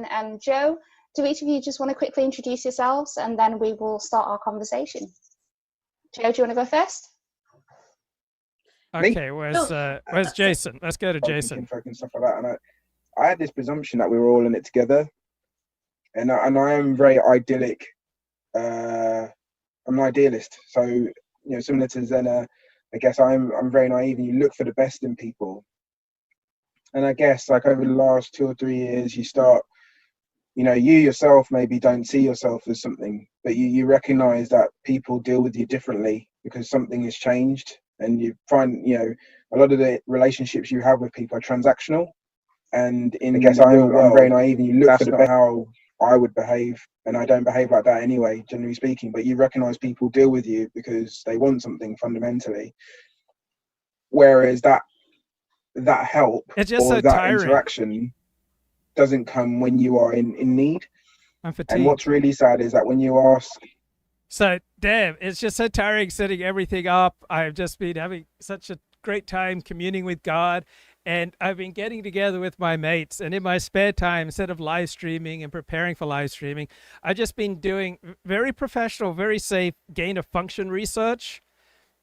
Jason and Joe. Do each of you just want to quickly introduce yourselves, and then we will start our conversation? Joe, do you want to go first? Okay, where's Jason? Let's go to Jason. And stuff like that. And I had this presumption that we were all in it together, and I am very idyllic. I'm an idealist, so similar to Zena, I guess I'm very naive, and you look for the best in people. And I guess like over the last 2 or 3 years, you start, you yourself maybe don't see yourself as something, but you recognize that people deal with you differently because something has changed. And you find, a lot of the relationships you have with people are transactional. And I guess I'm very naive, and you look for how I would behave, and I don't behave like that anyway, generally speaking. But you recognise people deal with you because they want something fundamentally. Whereas that help it's just or so that tiring. Interaction doesn't come when you are in need. I'm fatigued. And what's really sad is that when you ask. So, damn, it's just so tiring setting everything up. I've just been having such a great time communing with God, and I've been getting together with my mates, and in my spare time, instead of live streaming and preparing for live streaming, I've just been doing very professional, very safe gain of function research,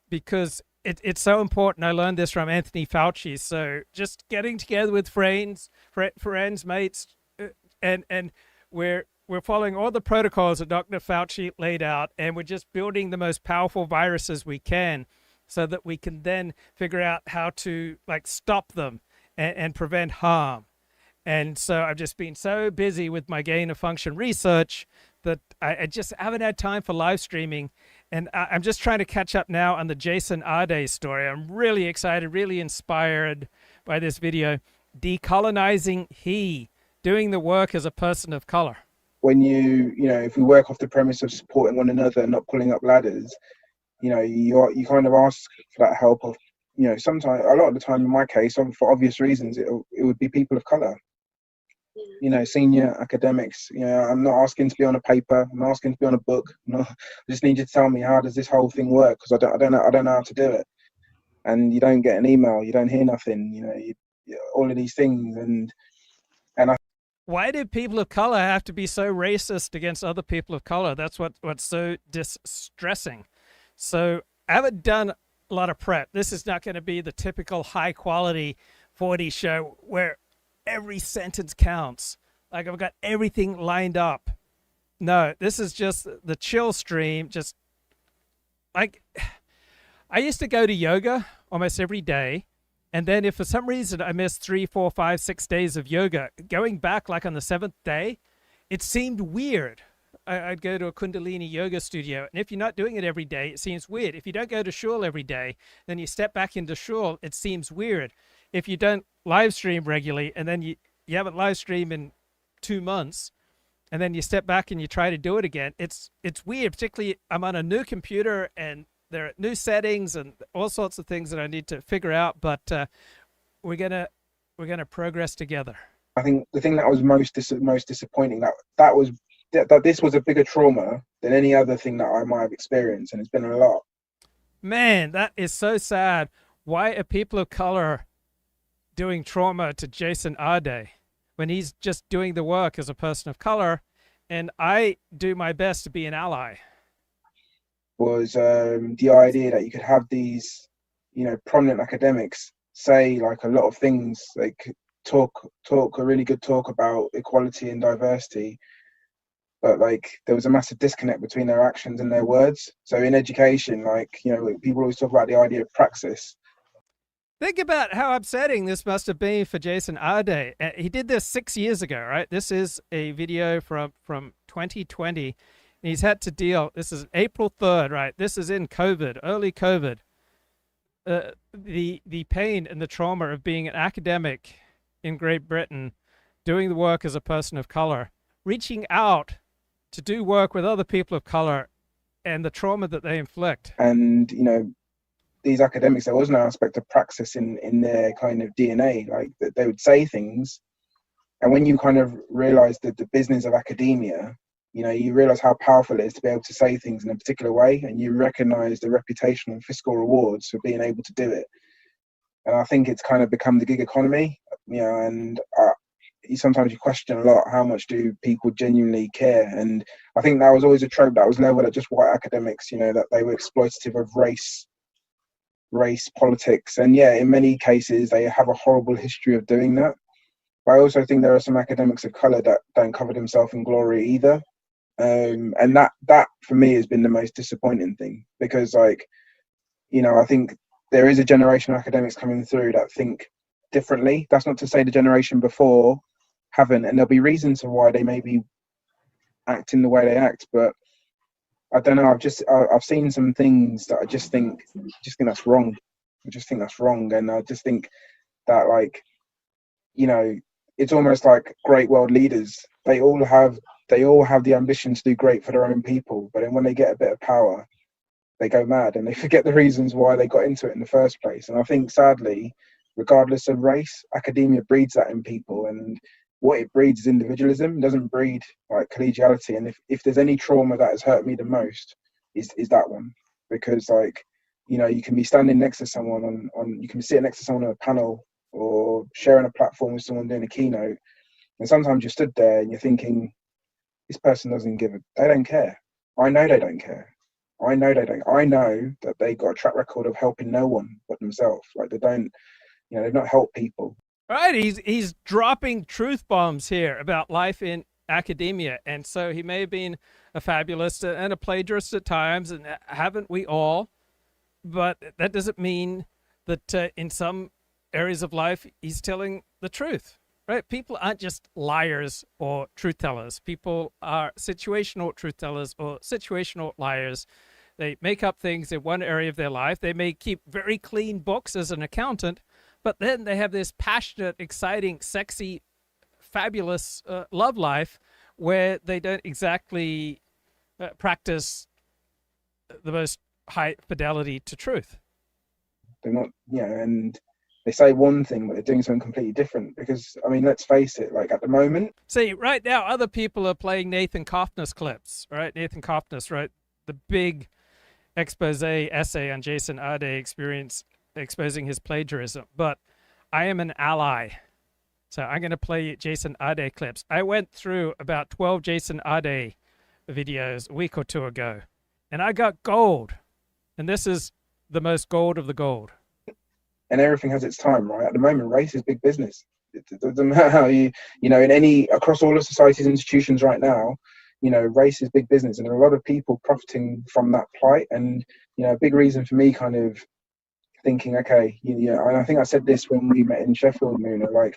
because it's so important. I learned this from Anthony Fauci. So just getting together with friends, mates, and we're following all the protocols that Dr. Fauci laid out, and we're just building the most powerful viruses we can so that we can then figure out how to stop them and prevent harm. And so I've just been so busy with my gain of function research that I just haven't had time for live streaming. And I'm just trying to catch up now on the Jason Arday story. I'm really excited, really inspired by this video. Decolonizing he, doing the work as a person of color. When if we work off the premise of supporting one another and not pulling up ladders, you kind of ask for that help of, sometimes, a lot of the time in my case, for obvious reasons, it would be people of color. Senior academics. I'm not asking to be on a paper. I'm not asking to be on a book. I just need you to tell me, how does this whole thing work? Because I don't know how to do it. And you don't get an email. You don't hear nothing. All of these things. And why do people of color have to be so racist against other people of color? That's what's so distressing. So I haven't done a lot of prep. This is not going to be the typical high quality 40 show where every sentence counts. Like I've got everything lined up. No, this is just the chill stream. Just like I used to go to yoga almost every day. And then if for some reason I missed 3, 4, 5, 6 days of yoga, going back like on the 7th day, it seemed weird. I'd go to a Kundalini yoga studio, and if you're not doing it every day, it seems weird. If you don't go to shul every day, then you step back into shul, it seems weird. If you don't live stream regularly, and then you haven't live streamed in 2 months, and then you step back and you try to do it again, it's weird. Particularly, I'm on a new computer, and there are new settings and all sorts of things that I need to figure out. But we're gonna progress together. I think the thing that was most disappointing that this was a bigger trauma than any other thing that I might have experienced, and it's been a lot. Man, that is so sad. Why are people of color doing trauma to Jason Arday when he's just doing the work as a person of color, and I do my best to be an ally? Was the idea that you could have these, prominent academics say like a lot of things, like talk a really good talk about equality and diversity, but like there was a massive disconnect between their actions and their words. So in education, people always talk about the idea of praxis. Think about how upsetting this must have been for Jason Arday. He did this 6 years ago, right? This is a video from 2020. And he's had to deal, this is April 3rd, right? This is in COVID, early COVID. The pain and the trauma of being an academic in Great Britain, doing the work as a person of color, reaching out to do work with other people of color, and the trauma that they inflict. And, these academics, there was no aspect of praxis in their kind of DNA, like that they would say things. And when you kind of realize that the business of academia, you realize how powerful it is to be able to say things in a particular way, and you recognize the reputational and fiscal rewards for being able to do it. And I think it's kind of become the gig economy, and sometimes you question a lot, how much do people genuinely care? And I think that was always a trope that was leveled at just white academics, that they were exploitative of race politics. And yeah, in many cases they have a horrible history of doing that. But I also think there are some academics of color that don't cover themselves in glory either. And that for me has been the most disappointing thing, because I think there is a generation of academics coming through that think differently. That's not to say the generation before haven't, and there'll be reasons for why they may be acting the way they act, but I don't know. I've seen some things that I just think that's wrong. I just think that's wrong, and I just think that it's almost like great world leaders. They all have the ambition to do great for their own people, but then when they get a bit of power, they go mad and they forget the reasons why they got into it in the first place. And I think sadly, regardless of race, academia breeds that in people, and what it breeds is individualism. It doesn't breed collegiality. And if there's any trauma that has hurt me the most, is that one. Because you can be standing next to someone you can be sitting next to someone on a panel or sharing a platform with someone doing a keynote, and sometimes you're stood there and you're thinking, this person they don't care. I know they don't care. I know that they got a track record of helping no one but themselves. They've not helped people. Right, he's dropping truth bombs here about life in academia, and so he may have been a fabulist and a plagiarist at times, and haven't we all? But that doesn't mean that in some areas of life he's telling the truth, right? People aren't just liars or truth tellers. People are situational truth tellers or situational liars. They make up things in one area of their life. They may keep very clean books as an accountant, but then they have this passionate, exciting, sexy, fabulous love life where they don't exactly practice the most high fidelity to truth. They're not, and they say one thing, but they're doing something completely different. Because, let's face it, at the moment. See, right now, other people are playing Nathan Cofnas clips, right? Nathan Cofnas, right? The big expose essay on Jason Arday experience exposing his plagiarism, but I am an ally, so I'm going to play Jason Arday clips. I went through about 12 Jason Arday videos a week or two ago, and I got gold, and this is the most gold of the gold. And everything has its time, right? At the moment, race is big business. It doesn't matter how across all of society's institutions right now, race is big business, and there are a lot of people profiting from that plight. And a big reason for me kind of thinking, okay, and I think I said this when we met in Sheffield, Muna,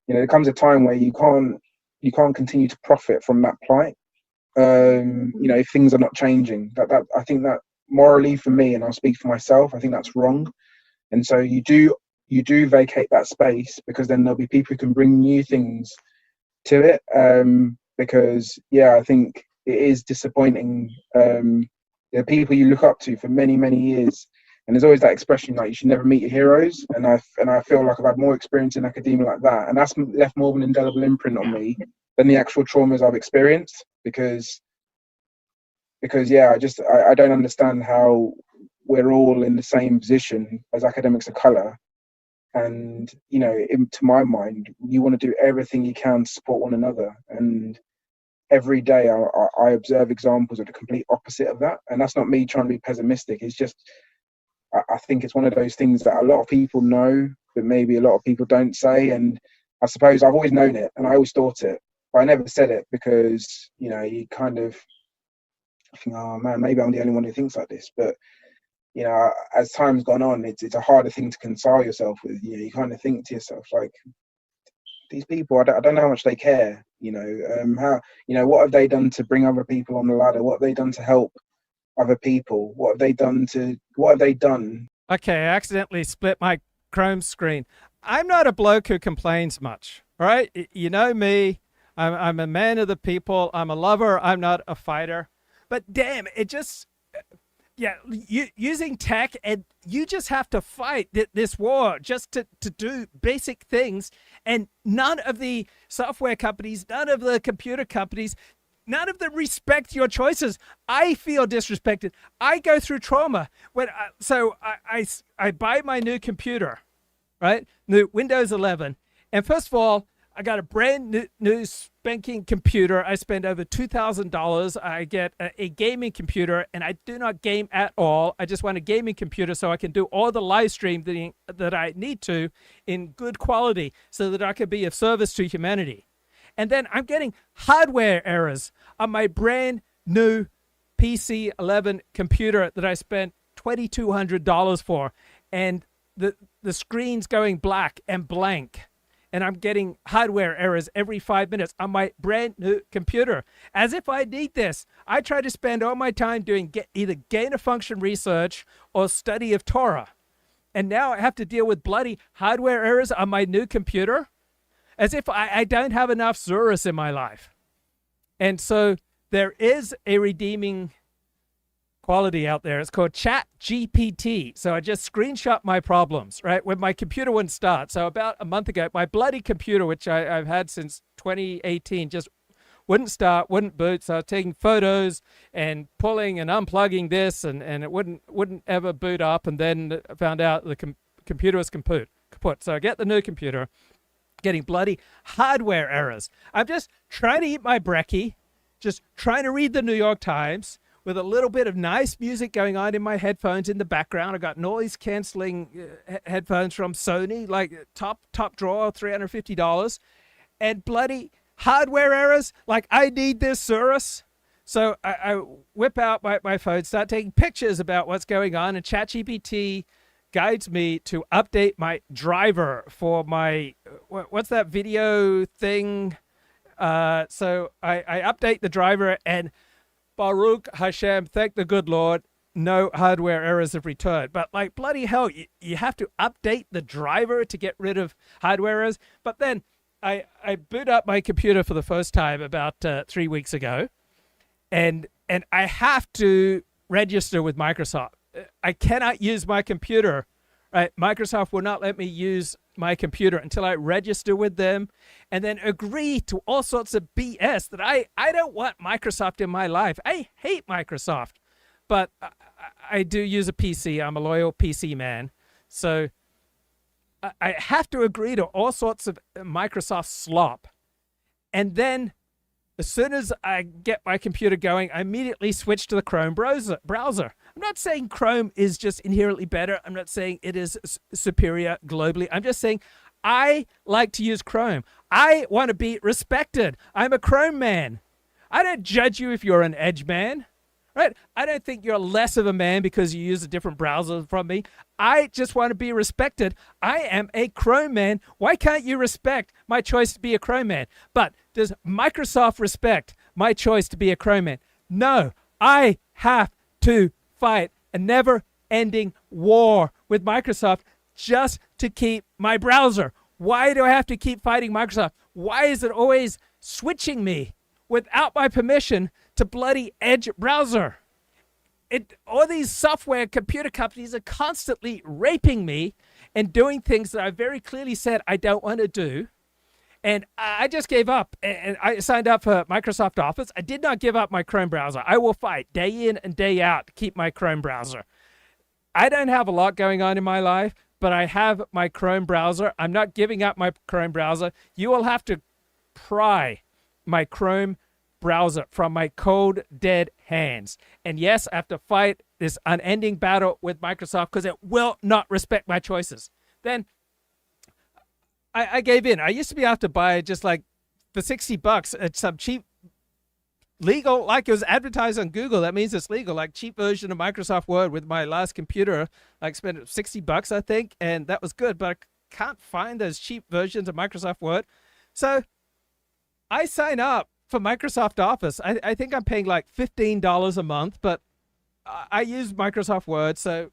there comes a time where you can't continue to profit from that plight. If things are not changing, that I think that morally for me, and I'll speak for myself, I think that's wrong. And so you do vacate that space, because then there'll be people who can bring new things to it. Because I think it is disappointing. The people you look up to for many, many years, and there's always that expression you should never meet your heroes. And I feel like I've had more experience in academia like that, and that's left more of an indelible imprint on me than the actual traumas I've experienced. Because I don't understand how we're all in the same position as academics of color. And, to my mind, you want to do everything you can to support one another. And every day I observe examples of the complete opposite of that. And that's not me trying to be pessimistic. It's just, I think it's one of those things that a lot of people know, but maybe a lot of people don't say. And I suppose I've always known it, and I always thought it, but I never said it, because, you kind of think, oh man, maybe I'm the only one who thinks like this. But as time's gone on, it's a harder thing to console yourself with. You kind of think to yourself, these people, I don't know how much they care. What have they done to bring other people on the ladder? What have they done to help other people? What have they done? Okay, I accidentally split my Chrome screen. I'm not a bloke who complains much, right? You know me. I'm a man of the people. I'm a lover. I'm not a fighter. But damn, it just... using tech, and you just have to fight this war just to do basic things. And none of the software companies, none of the computer companies, none of them respect your choices. I feel disrespected. I go through trauma when I buy my new computer, right? New Windows 11. And first of all, I got a brand new spanking computer. I spend over $2,000. I get a gaming computer, and I do not game at all. I just want a gaming computer so I can do all the live stream that I need to in good quality so that I can be of service to humanity. And then I'm getting hardware errors on my brand new PC 11 computer that I spent $2,200 for. And the screen's going black and blank. And I'm getting hardware errors every 5 minutes on my brand new computer. As if I need this. I try to spend all my time doing either gain-of-function research or study of Torah. And now I have to deal with bloody hardware errors on my new computer. As if I don't have enough Zurus in my life. And so there is a redeeming quality out there. It's called ChatGPT. So I just screenshot my problems, right? When my computer wouldn't start. So about a month ago, my bloody computer, which I've had since 2018, just wouldn't start, wouldn't boot. So I was taking photos and pulling and unplugging this, and it wouldn't ever boot up. And then I found out the computer was kaput. So I get the new computer, getting bloody hardware errors. I'm just trying to eat my brekkie, just trying to read the New York Times, with a little bit of nice music going on in my headphones in the background. I got noise canceling headphones from Sony, like top drawer, $350, and bloody hardware errors. Like, I need this Zurus. So I whip out my phone, start taking pictures about what's going on, and ChatGPT guides me to update my driver for my, what's that video thing? So I update the driver, and Baruch Hashem, thank the good Lord, no hardware errors have returned. But like, bloody hell, you have to update the driver to get rid of hardware errors. But then I boot up my computer for the first time about 3 weeks ago, and I have to register with Microsoft. I cannot use my computer, right? Microsoft will not let me use my computer until I register with them and then agree to all sorts of BS that I don't want Microsoft in my life. I hate Microsoft, but I do use a PC. I'm a loyal PC man. So I have to agree to all sorts of Microsoft slop. And then as soon as I get my computer going, I immediately switch to the Chrome browser. I'm not saying Chrome is just inherently better. I'm not saying it is superior globally. I'm just saying I like to use Chrome. I want to be respected. I'm a Chrome man. I don't judge you if you're an Edge man, right? I don't think you're less of a man because you use a different browser from me. I just want to be respected. I am a Chrome man. Why can't you respect my choice to be a Chrome man? But does Microsoft respect my choice to be a Chrome man? No, I have to fight a never-ending war with Microsoft just to keep my browser. Why do I have to keep fighting Microsoft? Why is it always switching me without my permission to bloody Edge browser? All these software computer companies are constantly raping me and doing things that I very clearly said I don't want to do. And I just gave up, and I signed up for Microsoft Office. I did not give up my Chrome browser. I will fight day in and day out to keep my Chrome browser. I don't have a lot going on in my life, but I have my Chrome browser. I'm not giving up my Chrome browser. You will have to pry my Chrome browser from my cold, dead hands. And yes, I have to fight this unending battle with Microsoft because it will not respect my choices. Then I gave in. I used to be able to buy just like for $60 at some cheap legal, like it was advertised on Google. That means it's legal, like cheap version of Microsoft Word with my last computer. Like spent $60, I think, and that was good, but I can't find those cheap versions of Microsoft Word. So I sign up for Microsoft Office. I think I'm paying like $15 a month, but I use Microsoft Word, so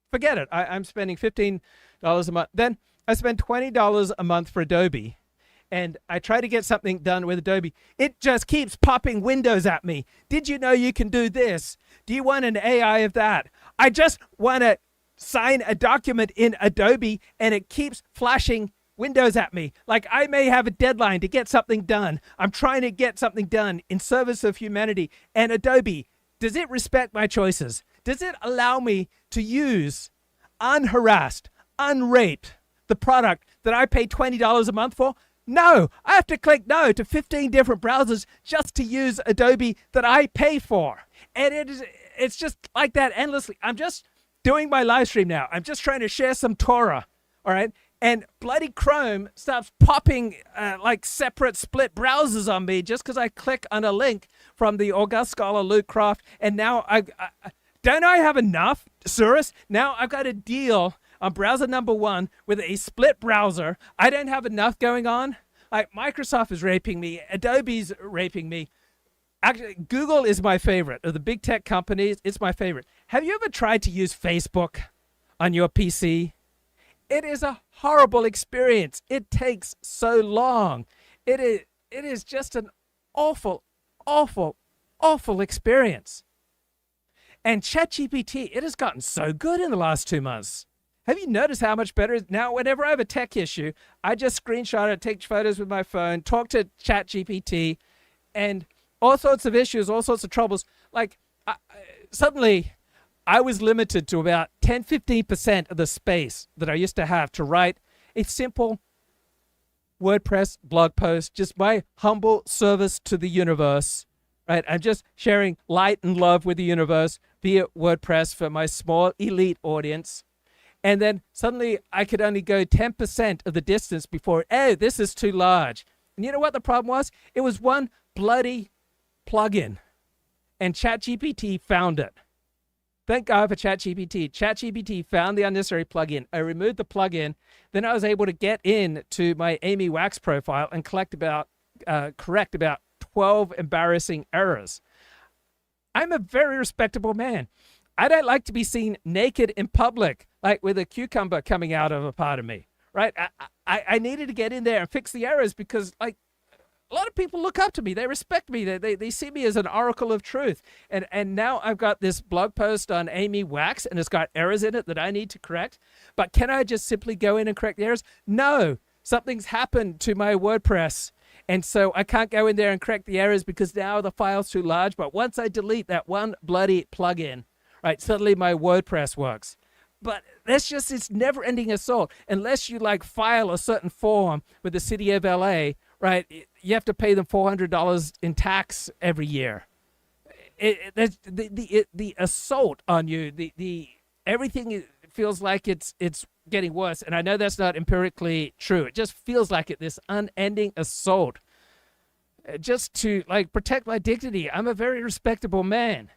forget it. I'm spending $15 a month. Then I spend $20 a month for Adobe, and I try to get something done with Adobe. It just keeps popping windows at me. Did you know you can do this? Do you want an AI of that? I just want to sign a document in Adobe, and it keeps flashing windows at me. Like I may have a deadline to get something done. I'm trying to get something done in service of humanity. And Adobe, does it respect my choices? Does it allow me to use unharassed, unraped, the product that I pay $20 a month for? No, I have to click no to 15 different browsers just to use Adobe that I pay for. And it's just like that endlessly. I'm just doing my live stream now. I'm just trying to share some Torah, all right? And bloody Chrome starts popping like separate split browsers on me just because I click on a link from the august scholar Luke Croft. And now don't I have enough, Surus? Now I've got a deal on browser number 1 with a split browser. I don't have enough going on. Like Microsoft is raping me. Adobe's raping me. Actually, Google is my favorite. Of the big tech companies, it's my favorite. Have you ever tried to use Facebook on your PC? It is a horrible experience. It takes so long. It is just an awful, awful, awful experience. And ChatGPT, it has gotten so good in the last 2 months. Have you noticed how much better it is? Now, whenever I have a tech issue, I just screenshot it, take photos with my phone, talk to ChatGPT, and all sorts of issues, all sorts of troubles. Like, suddenly, I was limited to about 10-15% of the space that I used to have to write a simple WordPress blog post, just my humble service to the universe, right? I'm just sharing light and love with the universe via WordPress for my small elite audience. And then suddenly I could only go 10% of the distance before, oh, this is too large. And you know what the problem was? It was one bloody plugin. And ChatGPT found it. Thank God for ChatGPT. ChatGPT found the unnecessary plugin. I removed the plugin. Then I was able to get in to my Amy Wax profile and correct about 12 embarrassing errors. I'm a very respectable man. I don't like to be seen naked in public, like with a cucumber coming out of a part of me, right? I needed to get in there and fix the errors because, like, a lot of people look up to me. They respect me. They see me as an oracle of truth. And now I've got this blog post on Amy Wax, and it's got errors in it that I need to correct. But can I just simply go in and correct the errors? No. Something's happened to my WordPress. And so I can't go in there and correct the errors because now the file's too large. But once I delete that one bloody plugin, right, suddenly my WordPress works. But that's just, it's never-ending assault. Unless you, like, file a certain form with the city of LA, right, you have to pay them $400 in tax every year. The assault on you, the everything feels like it's getting worse. And I know that's not empirically true. It just feels like it, this unending assault. Just to, like, protect my dignity. I'm a very respectable man.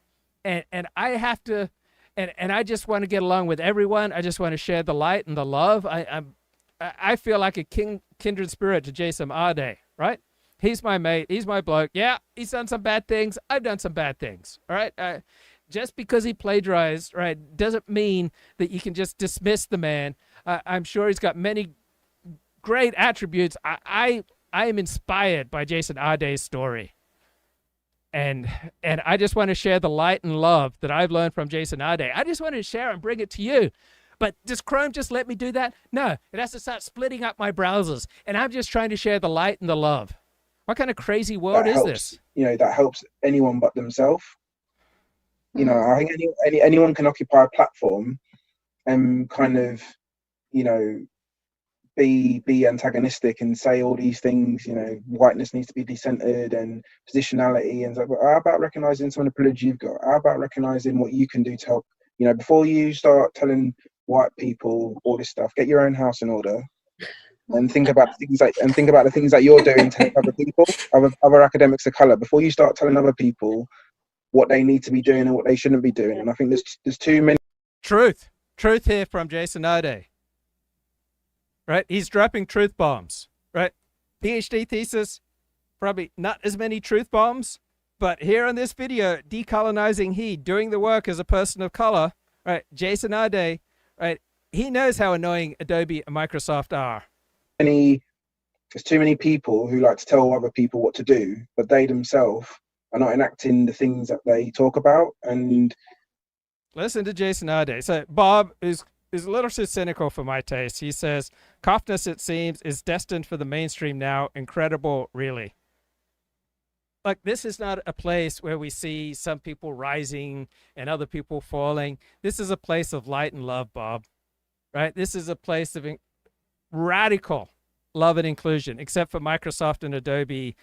And I have to, and I just want to get along with everyone. I just want to share the light and the love. I feel like a kindred spirit to Jason Arday, right? He's my mate. He's my bloke. Yeah, he's done some bad things. I've done some bad things, all right? Just because he plagiarized, right, doesn't mean that you can just dismiss the man. I'm sure he's got many great attributes. I am inspired by Jason Arday's story. And I just want to share the light and love that I've learned from Jason Arday. I just want to share and bring it to you. But does Chrome just let me do that? No, it has to start splitting up my browsers. And I'm just trying to share the light and the love. What kind of crazy world is this? You know, that helps anyone but themselves. You know, I think anyone can occupy a platform and kind of, you know, be antagonistic and say all these things. You know, whiteness needs to be decentered and positionality and stuff. But how about recognizing some of the privilege you've got? How about recognizing what you can do to help? You know, before you start telling white people all this stuff, get your own house in order and think about things the things that you're doing to help other people, other academics of color, before you start telling other people what they need to be doing and what they shouldn't be doing. And I think there's too many truth here from Jason Arday, right? He's dropping truth bombs, right? PhD thesis, probably not as many truth bombs, but here on this video, decolonizing he, doing the work as a person of color, right? Jason Arday, right? He knows how annoying Adobe and Microsoft are. There's too many people who like to tell other people what to do, but they themselves are not enacting the things that they talk about. And listen to Jason Arday. So Bob is a little too cynical for my taste. He says, Cofnas, it seems, is destined for the mainstream now. Incredible, really. Like, this is not a place where we see some people rising and other people falling. This is a place of light and love, Bob, right? This is a place of radical love, and inclusion, except for Microsoft and Adobe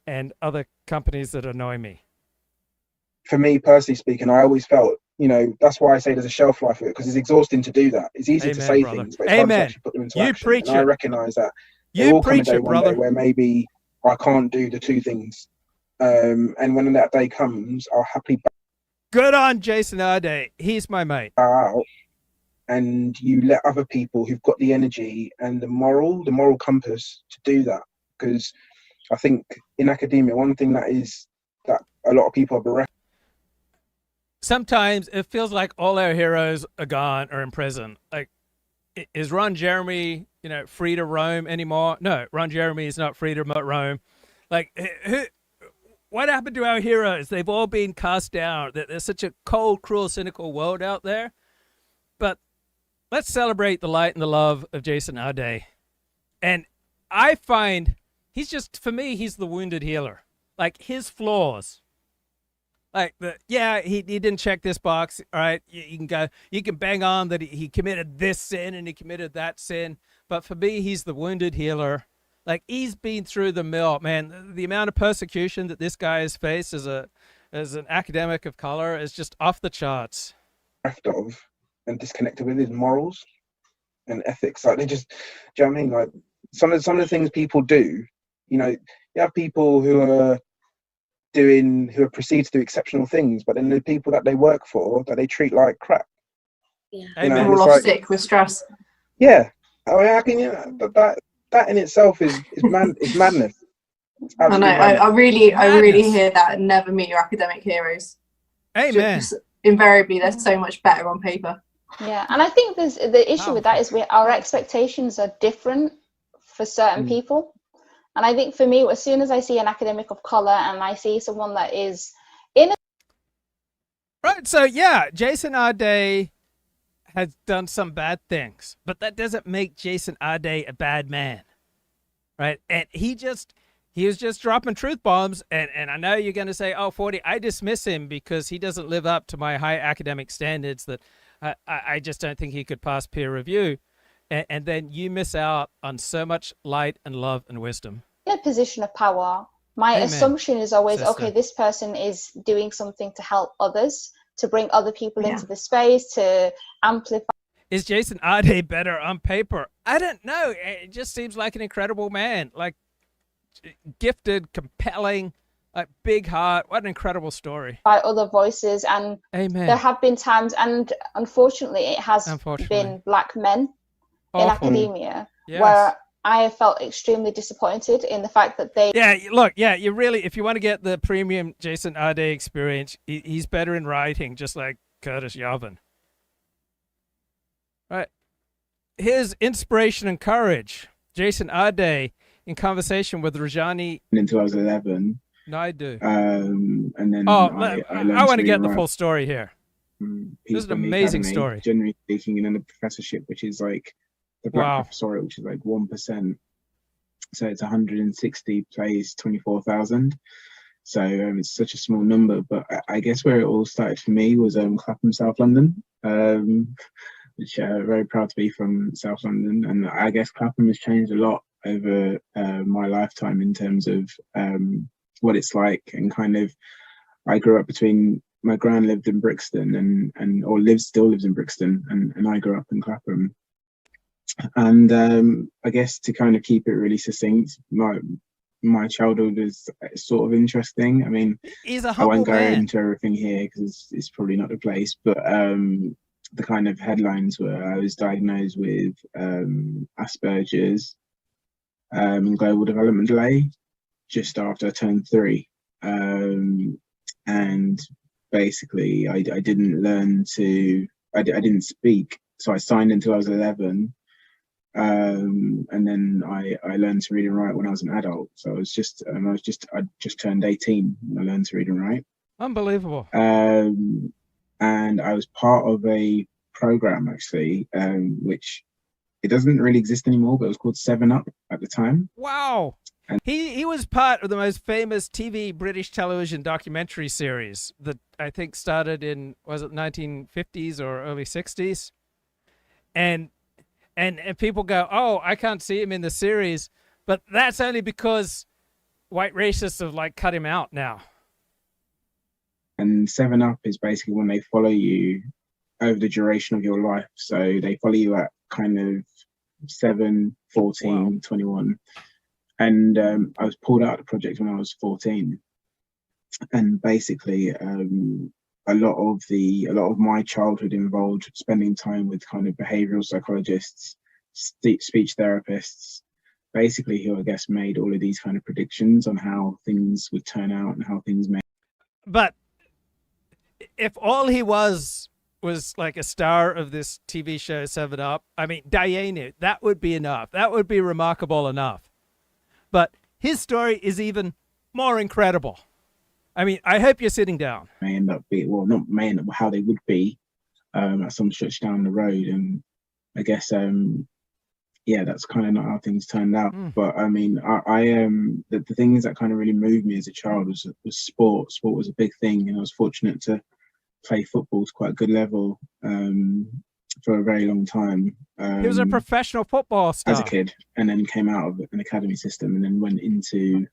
and other companies that annoy me. For me, personally speaking, I always felt, that's why I say there's a shelf life of it, because it's exhausting to do that. It's easy to say brother. things, but it's hard to actually put them into You action. preach and I it. recognise that You there will come a preach day it, one brother. day where maybe I can't do the two things. And when that day comes, I'll happily bow Good on Jason Arday. He's my mate. out, and you let other people who've got the energy and the moral compass to do that. Because I think in academia, one thing that a lot of people are bereft. Sometimes it feels like all our heroes are gone or in prison. Like, is Ron Jeremy, free to roam anymore? No, Ron Jeremy is not free to roam. Like, what happened to our heroes? They've all been cast down. There's such a cold, cruel, cynical world out there. But let's celebrate the light and the love of Jason Arday. And I find for me, he's the wounded healer. Like, his flaws. Like, he didn't check this box. All right, you can bang on that he committed this sin and he committed that sin. But for me, he's the wounded healer. Like, he's been through the mill, man. The amount of persecution that this guy has faced as an academic of color is just off the charts. Of and disconnected with his morals and ethics. Like, they just, do you know what I mean? Like, some of the things people do, you have people who are perceived to do exceptional things, but then the people that they work for that they treat like crap. Yeah. Amen. All off sick with stress. Yeah. I mean, how can that in itself is madness. It's I know. madness. I really hear that. Never meet your academic heroes. Amen. Just invariably, they're so much better on paper. Yeah, and I think the issue with that is our expectations are different for certain people. And I think for me, as soon as I see an academic of color and I see someone that is in a... Right, so yeah, Jason Arday has done some bad things, but that doesn't make Jason Arday a bad man, right? And he was just dropping truth bombs, and I know you're going to say, 40, I dismiss him because he doesn't live up to my high academic standards that I just don't think he could pass peer review. And then you miss out on so much light and love and wisdom. In a position of power, my Amen. assumption is always, Sister. okay, this person is doing something to help others, to bring other people into the space, to amplify. Is Jason Arday better on paper? I don't know. It just seems like an incredible man, like gifted, compelling, like big heart. What an incredible story. By other voices, and Amen. there have been times, and unfortunately, it has been black men in academia where I have felt extremely disappointed in the fact that they... Yeah, look, you really, if you want to get the premium Jason Arday experience, he's better in writing, just like Curtis Yarvin. Right. Here's inspiration and courage. Jason Arday in conversation with Rajani. Until I was 11. No, I do. And then I want to get the full story here. This is an amazing story. Generally speaking, and then the professorship, which is like the black professoriate, which is like 1%. So it's 160 plays 24,000. So it's such a small number. But I guess where it all started for me was Clapham, South London, which very proud to be from South London. And I guess Clapham has changed a lot over my lifetime in terms of what it's like, and kind of, I grew up between, my gran lived in Brixton still lives in Brixton, and I grew up in Clapham. And I guess to kind of keep it really succinct, my childhood is sort of interesting. I mean, I won't go into everything here because it's probably not the place, but the kind of headlines were I was diagnosed with Asperger's and global development delay just after I turned 3. And basically I didn't speak, so I signed until I was 11. And then I learned to read and write when I was an adult. So I just turned 18 when I learned to read and write. Unbelievable. And I was part of a program actually, which it doesn't really exist anymore, but it was called 7 Up at the time. Wow. And he was part of the most famous TV British television documentary series that I think started in, was it 1950s or early 60s? And people go, oh, I can't see him in the series. But that's only because white racists have like cut him out now. And 7-Up is basically when they follow you over the duration of your life. So they follow you at kind of 7, 14, wow. 21. And I was pulled out of the project when I was 14. And basically, a lot of my childhood involved spending time with kind of behavioral psychologists, speech therapists, basically who I guess made all of these kind of predictions on how things would turn out and how things may. But if all he was like a star of this TV show 7-Up, I mean, Diana, that would be enough. That would be remarkable enough. But his story is even more incredible. I mean, I hope you're sitting down. May end up being, well, not may end up, how they would be at some stretch down the road. And I guess, yeah, that's kind of not how things turned out. But I mean, the things that kind of really moved me as a child was sport. Sport was a big thing, and I was fortunate to play football to quite a good level for a very long time. He was a professional football star as a kid, and then came out of an academy system, and then went into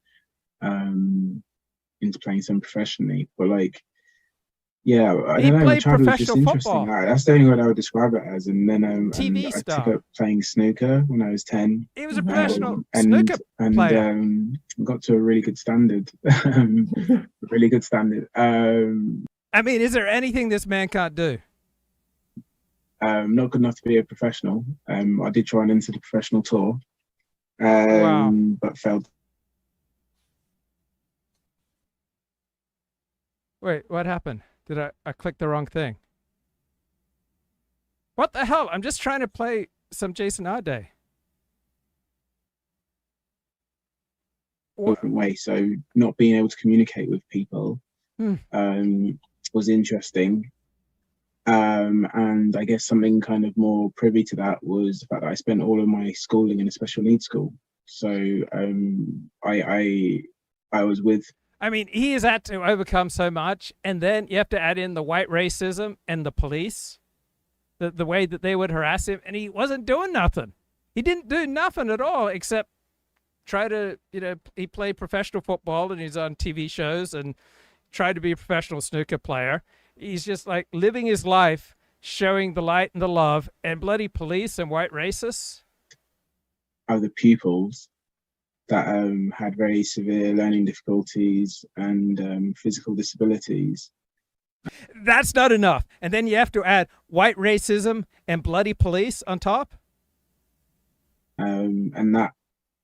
playing some professionally. But like, yeah, I don't know. My childhood was just interesting. That's the only word I would describe it as. And then TV I took up playing snooker when I was 10. He was a professional snooker player. And got to a really good standard. Really good standard. I mean, is there anything this man can't do? Not good enough to be a professional. I did try and enter the professional tour, wow. But failed. Wait, what happened? Did I click the wrong thing? What the hell? I'm just trying to play some Jason Arday. Different way. So not being able to communicate with people was interesting. And I guess something kind of more privy to that was the fact that I spent all of my schooling in a special needs school. So I was with. I mean, he has had to overcome so much, and then you have to add in the white racism and the police, the way that they would harass him, and he wasn't doing nothing. He didn't do nothing at all except try to, he played professional football and he's on TV shows and tried to be a professional snooker player. He's just like living his life, showing the light and the love, and bloody police and white racists. Other pupils that had very severe learning difficulties and physical disabilities. That's not enough. And then you have to add white racism and bloody police on top. And that,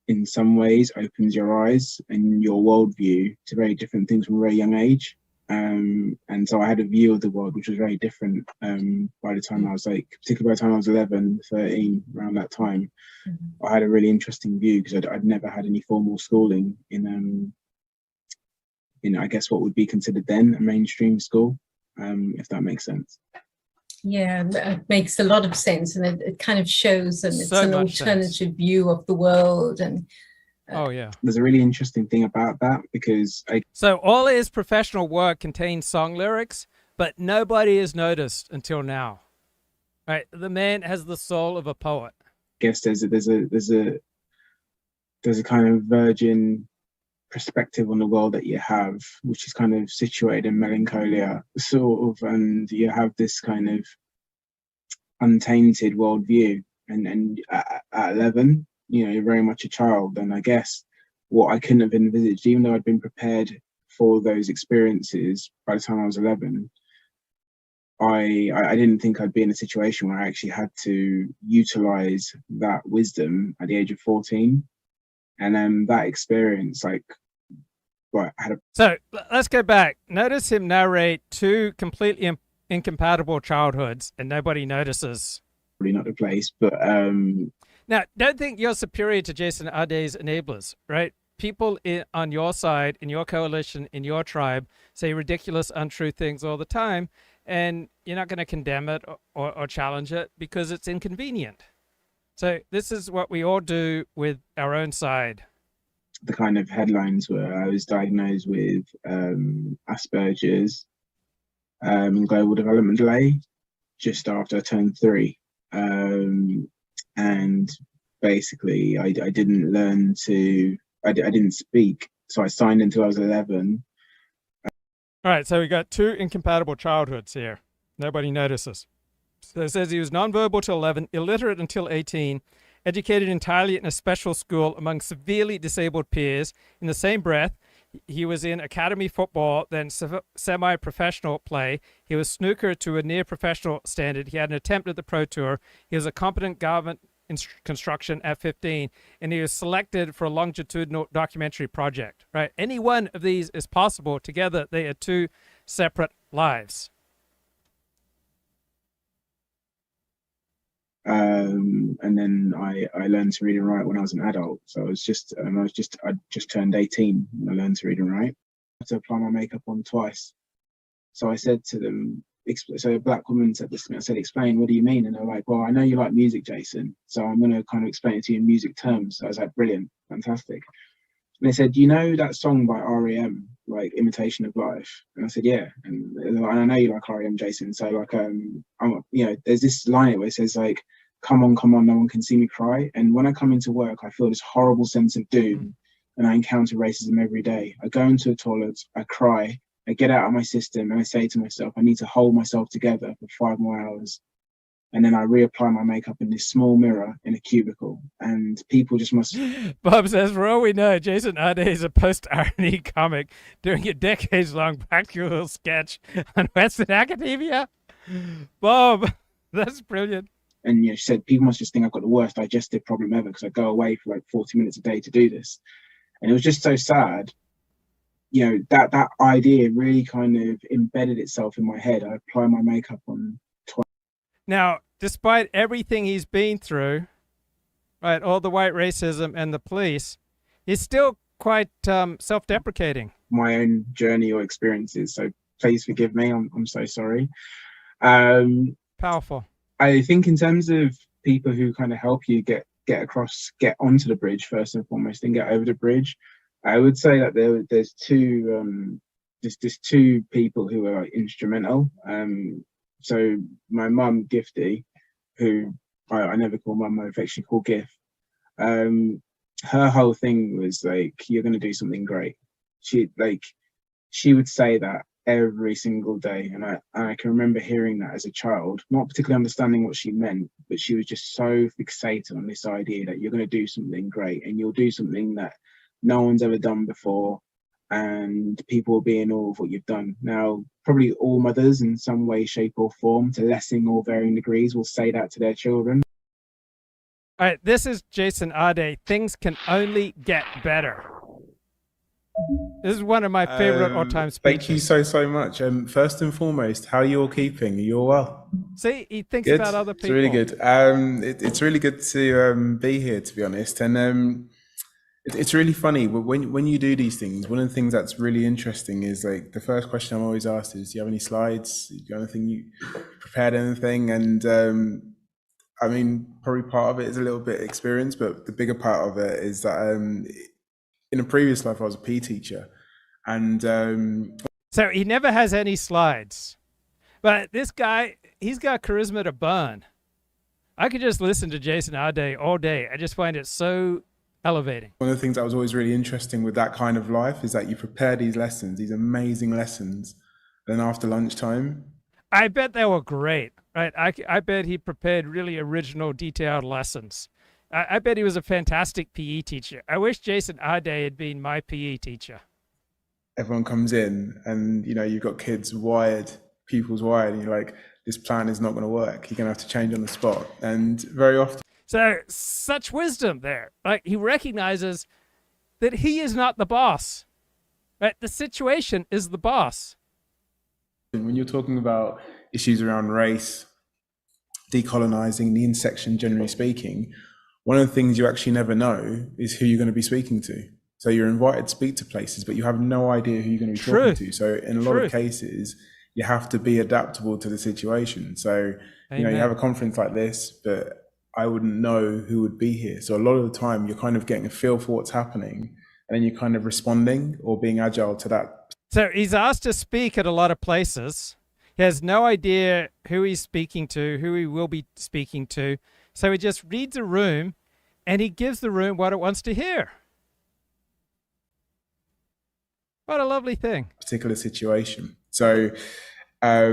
in some ways, opens your eyes and your worldview to very different things from a very young age. And so I had a view of the world which was very different by the time I was particularly by the time I was 11, 13, around that time. I had a really interesting view because I'd never had any formal schooling in I guess what would be considered then a mainstream school, if that makes sense. Yeah, it makes a lot of sense, and it kind of shows, and it's an alternative view of the world. And oh yeah, there's a really interesting thing about that because so all his professional work contains song lyrics, but nobody has noticed until now. Right, the man has the soul of a poet. I guess there's a kind of virgin perspective on the world that you have, which is kind of situated in melancholia, sort of, and you have this kind of untainted worldview. And at 11, you're very much a child. And I guess what I couldn't have envisaged, even though I'd been prepared for those experiences by the time I was 11, I didn't think I'd be in a situation where I actually had to utilize that wisdom at the age of 14. And that experience, So let's go back. Notice him narrate two completely incompatible childhoods, and nobody notices. Probably not the place, but now don't think you're superior to Jason Arday's enablers, right? People on your side, in your coalition, in your tribe, say ridiculous, untrue things all the time, and you're not going to condemn it or challenge it because it's inconvenient. So this is what we all do with our own side. The kind of headlines were I was diagnosed with Asperger's and global development delay just after I turned 3. And basically I didn't learn to, I didn't speak. So I signed until I was 11. All right, so we got 2 incompatible childhoods here. Nobody notices. So it says he was nonverbal till 11, illiterate until 18, educated entirely in a special school among severely disabled peers. In the same breath, he was in academy football, then semi-professional play. He was snooker to a near-professional standard. He had an attempt at the Pro Tour. He was a competent government construction at 15, and he was selected for a longitudinal documentary project. Right? Any one of these is possible. Together, they are 2 separate lives. And then I learned to read and write when I was an adult. So I just turned 18 when I learned to read and write. I had to apply my makeup on twice. So I said to them, so a black woman said this to me, I said, explain, what do you mean? And they're like, well, I know you like music, Jason, so I'm going to kind of explain it to you in music terms. So I was like, brilliant, fantastic. And they said, you know that song by REM, like Imitation of Life? And I said, yeah. And I know you like REM, Jason. So like, there's this line where it says like, come on, no one can see me cry. And when I come into work, I feel this horrible sense of doom, and I encounter racism every day. I go into a toilet, I cry, I get out of my system, and I say to myself, I need to hold myself together for 5 more hours. And then I reapply my makeup in this small mirror in a cubicle, and people just must... Bob says, for all we know, Jason Arday is a post-irony comic doing a decades-long practical sketch on Western academia. Bob, that's brilliant. And she said, people must just think I've got the worst digestive problem ever because I go away for like 40 minutes a day to do this. And it was just so sad. That idea really kind of embedded itself in my head. I apply my makeup on twice. Now, despite everything he's been through, right, all the white racism and the police, he's still quite self-deprecating. My own journey or experiences. So please forgive me. I'm so sorry. Powerful. I think in terms of people who kind of help you get onto the bridge first and foremost, and get over the bridge, I would say that there's 2 people who are instrumental. So my mum, Gifty, who I never call mum, I affectionately call Gif. Her whole thing was like, you're going to do something great. She would say that every single day, and I can remember hearing that as a child, not particularly understanding what she meant, but she was just so fixated on this idea that you're going to do something great, and you'll do something that no one's ever done before, and people will be in awe of what you've done. Now, probably all mothers in some way, shape or form, to lessening or varying degrees, will say that to their children. All right, this is Jason Arday. Things can only get better. This is one of my favorite all-time speeches. Thank you so much. First and foremost, how are you all keeping? Are you all well? See, he thinks Good. about other people. It's really good. It's really good to be here, to be honest. And it's really funny when you do these things. One of the things that's really interesting is like the first question I'm always asked is, "Do you have any slides? Do you have anything you prepared anything?" And I mean, probably part of it is a little bit experience, but the bigger part of it is that in a previous life, I was a PE teacher, and so he never has any slides. But this guy, he's got charisma to burn. I could just listen to Jason Arday all day. I just find it so elevating. One of the things that was always really interesting with that kind of life is that you prepare these lessons, these amazing lessons, then after lunchtime. I bet they were great, right? I bet he prepared really original, detailed lessons. I bet he was a fantastic PE teacher. I wish Jason Arday had been my PE teacher. Everyone comes in and, you've got kids wired, pupils wired, and you're like, this plan is not going to work. You're going to have to change on the spot. And very often. So such wisdom there. Like, he recognizes that he is not the boss, right? The situation is the boss. When you're talking about issues around race, decolonizing, the intersection, generally speaking, one of the things you actually never know is who you're going to be speaking to. So you're invited to speak to places, but you have no idea who you're going to be talking to. So in a lot of cases, you have to be adaptable to the situation. So, you have a conference like this, but I wouldn't know who would be here. So a lot of the time you're kind of getting a feel for what's happening, and then you're kind of responding or being agile to that. So he's asked to speak at a lot of places. He has no idea who he's speaking to, who he will be speaking to. So he just reads a room, and he gives the room what it wants to hear. What a lovely thing. Particular situation. So a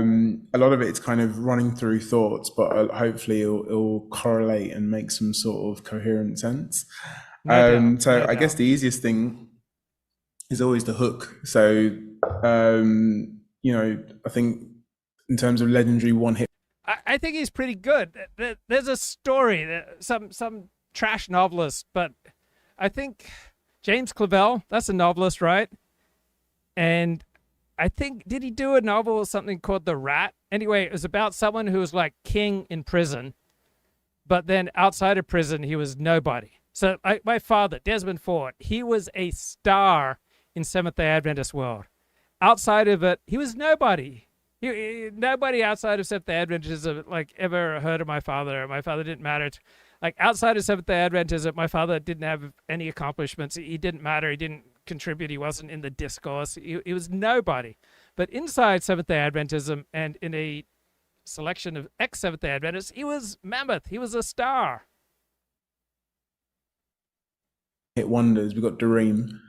lot of it's kind of running through thoughts, but hopefully it'll correlate and make some sort of coherent sense. No doubt. I guess the easiest thing is always the hook. So, I think in terms of legendary one hit, I think he's pretty good. There's a story, some trash novelist, but I think James Clavell, that's a novelist, right? And I think, did he do a novel or something called The Rat? Anyway, it was about someone who was like king in prison, but then outside of prison, he was nobody. So my father, Desmond Ford, he was a star in Seventh-day Adventist world. Outside of it, he was nobody. Nobody outside of Seventh-day Adventism like ever heard of my father. My father didn't matter. Like outside of Seventh-day Adventism, my father didn't have any accomplishments. He didn't matter. He didn't contribute. He wasn't in the discourse. He was nobody. But inside Seventh-day Adventism and in a selection of ex-Seventh-day Adventists, he was mammoth. He was a star. Hit wonders. We got Durham.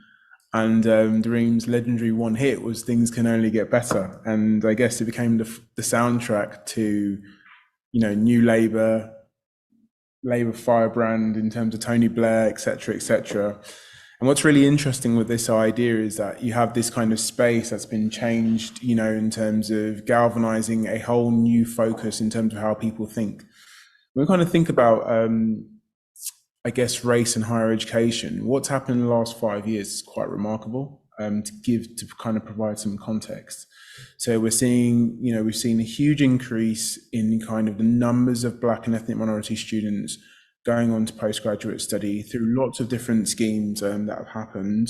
And Durham's legendary one hit was Things Can Only Get Better. And I guess it became the soundtrack to, New Labour firebrand in terms of Tony Blair, et cetera, et cetera. And what's really interesting with this idea is that you have this kind of space that's been changed, in terms of galvanizing a whole new focus in terms of how people think. When we kind of think about, I guess, race and higher education, what's happened in the last 5 years is quite remarkable, to kind of provide some context. So we've seen a huge increase in kind of the numbers of Black and ethnic minority students going on to postgraduate study through lots of different schemes that have happened.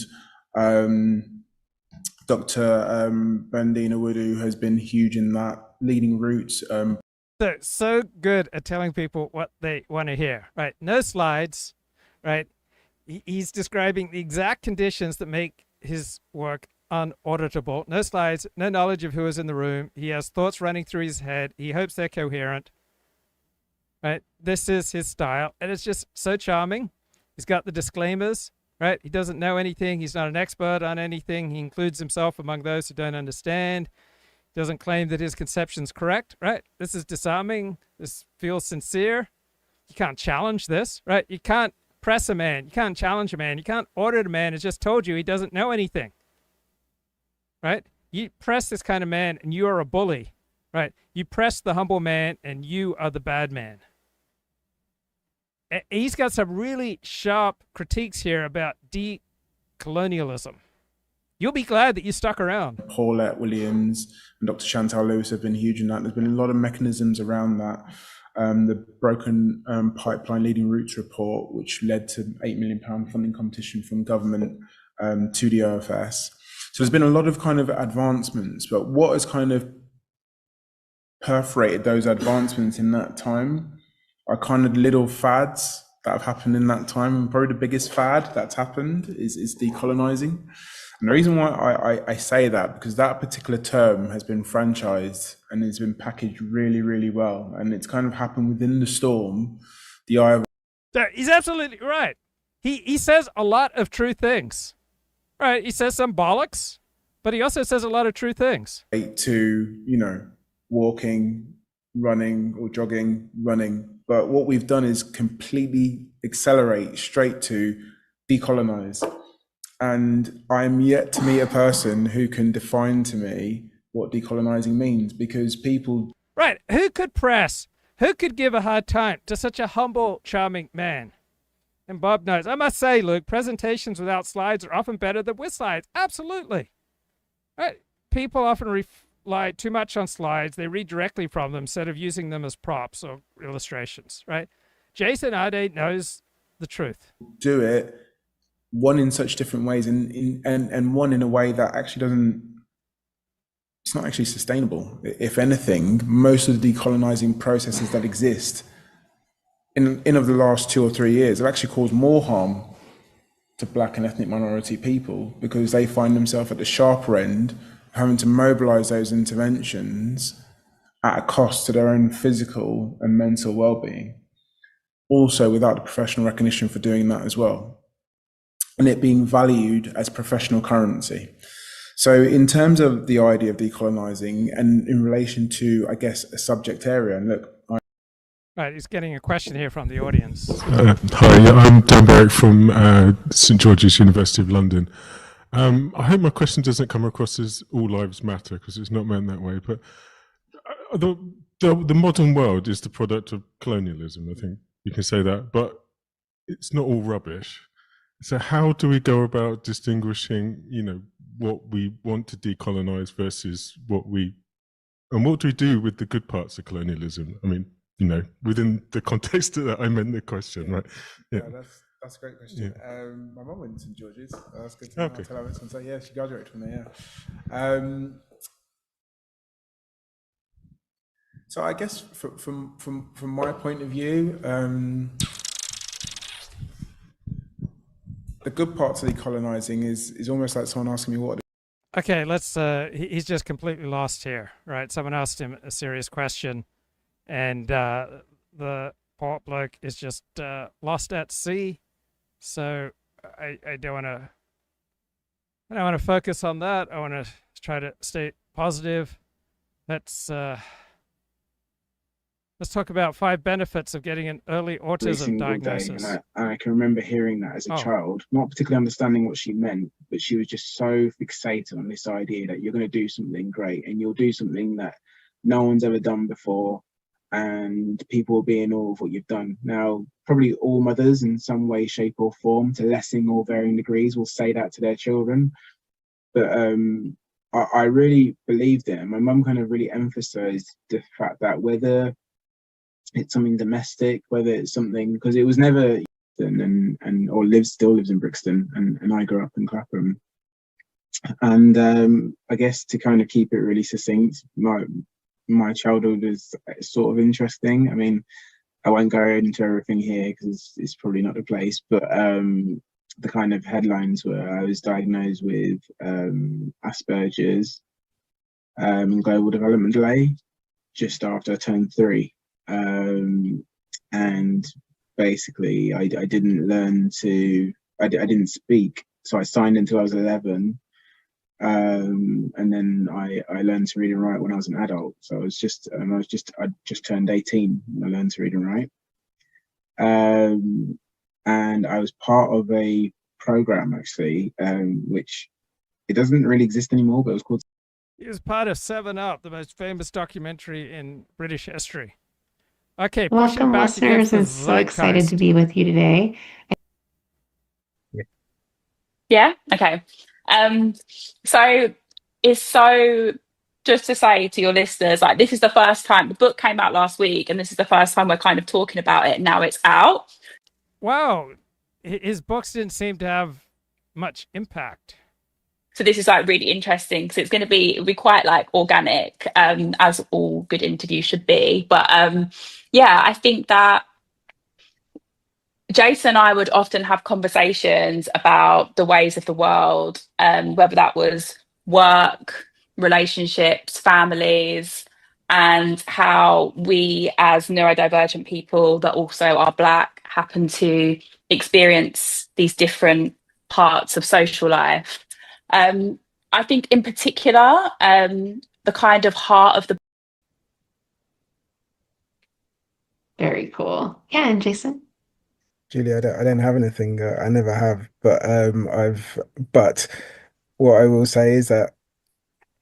Dr. Bandina Wudu has been huge in that, leading routes. So good at telling people what they want to hear, right? No slides, right? He's describing the exact conditions that make his work unauditable. No slides, no knowledge of who is in the room. He has thoughts running through his head. He hopes they're coherent, right? This is his style, and it's just so charming. He's got the disclaimers, right? He doesn't know anything. He's not an expert on anything. He includes himself among those who don't understand. Doesn't claim that his conception's correct, right? This is disarming. This feels sincere. You can't challenge this, right? You can't press a man. You can't challenge a man. You can't audit a man who's just told you he doesn't know anything, right? You press this kind of man and you are a bully, right? You press the humble man and you are the bad man. He's got some really sharp critiques here about decolonialism. You'll be glad that you stuck around. Paulette Williams and Dr. Chantal Lewis have been huge in that. There's been a lot of mechanisms around that. The Broken Pipeline Leading Routes report, which led to £8 million funding competition from government to the OFS. So there's been a lot of kind of advancements, but what has kind of perforated those advancements in that time are kind of little fads that have happened in that time. And probably the biggest fad that's happened is decolonizing. And the reason why I say that, because that particular term has been franchised and it's been packaged really, really well. And it's kind of happened within the storm. He's absolutely right. He says a lot of true things. Right, he says some bollocks, but he also says a lot of true things. To, walking, running, or jogging, running. But what we've done is completely accelerate straight to decolonize. And I'm yet to meet a person who can define to me what decolonizing means, because people... Right, who could give a hard time to such a humble, charming man? And Bob knows. I must say, Luke, presentations without slides are often better than with slides. Absolutely. Right? People often rely too much on slides. They read directly from them instead of using them as props or illustrations, right? Jason Arday knows the truth. Do it, one in such different ways, and one in a way that actually it's not actually sustainable. If anything, most of the decolonizing processes that exist in of the last 2 or 3 years have actually caused more harm to Black and ethnic minority people, because they find themselves at the sharper end, having to mobilize those interventions at a cost to their own physical and mental well-being. also without the professional recognition for doing that as well, and it being valued as professional currency. So in terms of the idea of decolonizing and in relation to, I guess, a subject area, and look, Right, he's getting a question here from the audience. Hi, I'm Dan Berwick from St George's University of London. I hope my question doesn't come across as all lives matter, because it's not meant that way, but the modern world is the product of colonialism, I think you can say that, but it's not all rubbish. So how do we go about distinguishing, what we want to decolonize versus what do we do with the good parts of colonialism? I mean, within the context that I meant the question, right? Yeah, that's a great question. Yeah. My mum went to St George's. That's good to know. Okay. Tell Alex and say, yeah, she graduated from there. Yeah. So I guess from my point of view, the good parts of decolonizing is almost like someone asking me what. Okay, he's just completely lost here, right? Someone asked him a serious question, and the poor bloke is just lost at sea. So I don't want to focus on that. I want to try to stay positive. Let's talk about 5 benefits of getting an early autism diagnosis. And I can remember hearing that as a child, not particularly understanding what she meant, but she was just so fixated on this idea that you're going to do something great and you'll do something that no one's ever done before, and people will be in awe of what you've done. Now, probably all mothers in some way, shape or form, to lessening or varying degrees, will say that to their children. But I really believed it. And my mum kind of really emphasized the fact that whether it's something domestic, whether it's something, because it was never still lives in Brixton, and I grew up in Clapham. And I guess to kind of keep it really succinct, my childhood was sort of interesting. I mean, I won't go into everything here because it's probably not the place, but the kind of headlines were I was diagnosed with Asperger's and global development delay just after I turned 3. And basically I didn't learn I didn't speak, so I signed until I was 11, and then I learned to read and write when I was an adult. So I just turned 18 when I learned to read and write, and I was part of a program actually, which it doesn't really exist anymore, but it was called. He was part of 7 Up, the most famous documentary in British history. Okay, welcome, listeners. I'm so excited to be with you today. Yeah. Okay. So just to say to your listeners, like, this is the first time the book came out last week, and this is the first time we're kind of talking about it. Now it's out. Wow, his books didn't seem to have much impact. So this is like really interesting because it'll be quite like organic, as all good interviews should be. But yeah, I think that Jason and I would often have conversations about the ways of the world, whether that was work, relationships, families, and how we as neurodivergent people that also are Black happen to experience these different parts of social life. I think in particular, the kind of heart of the. Very cool. Yeah, and Jason? Julie, I don't have anything. I never have, but But what I will say is that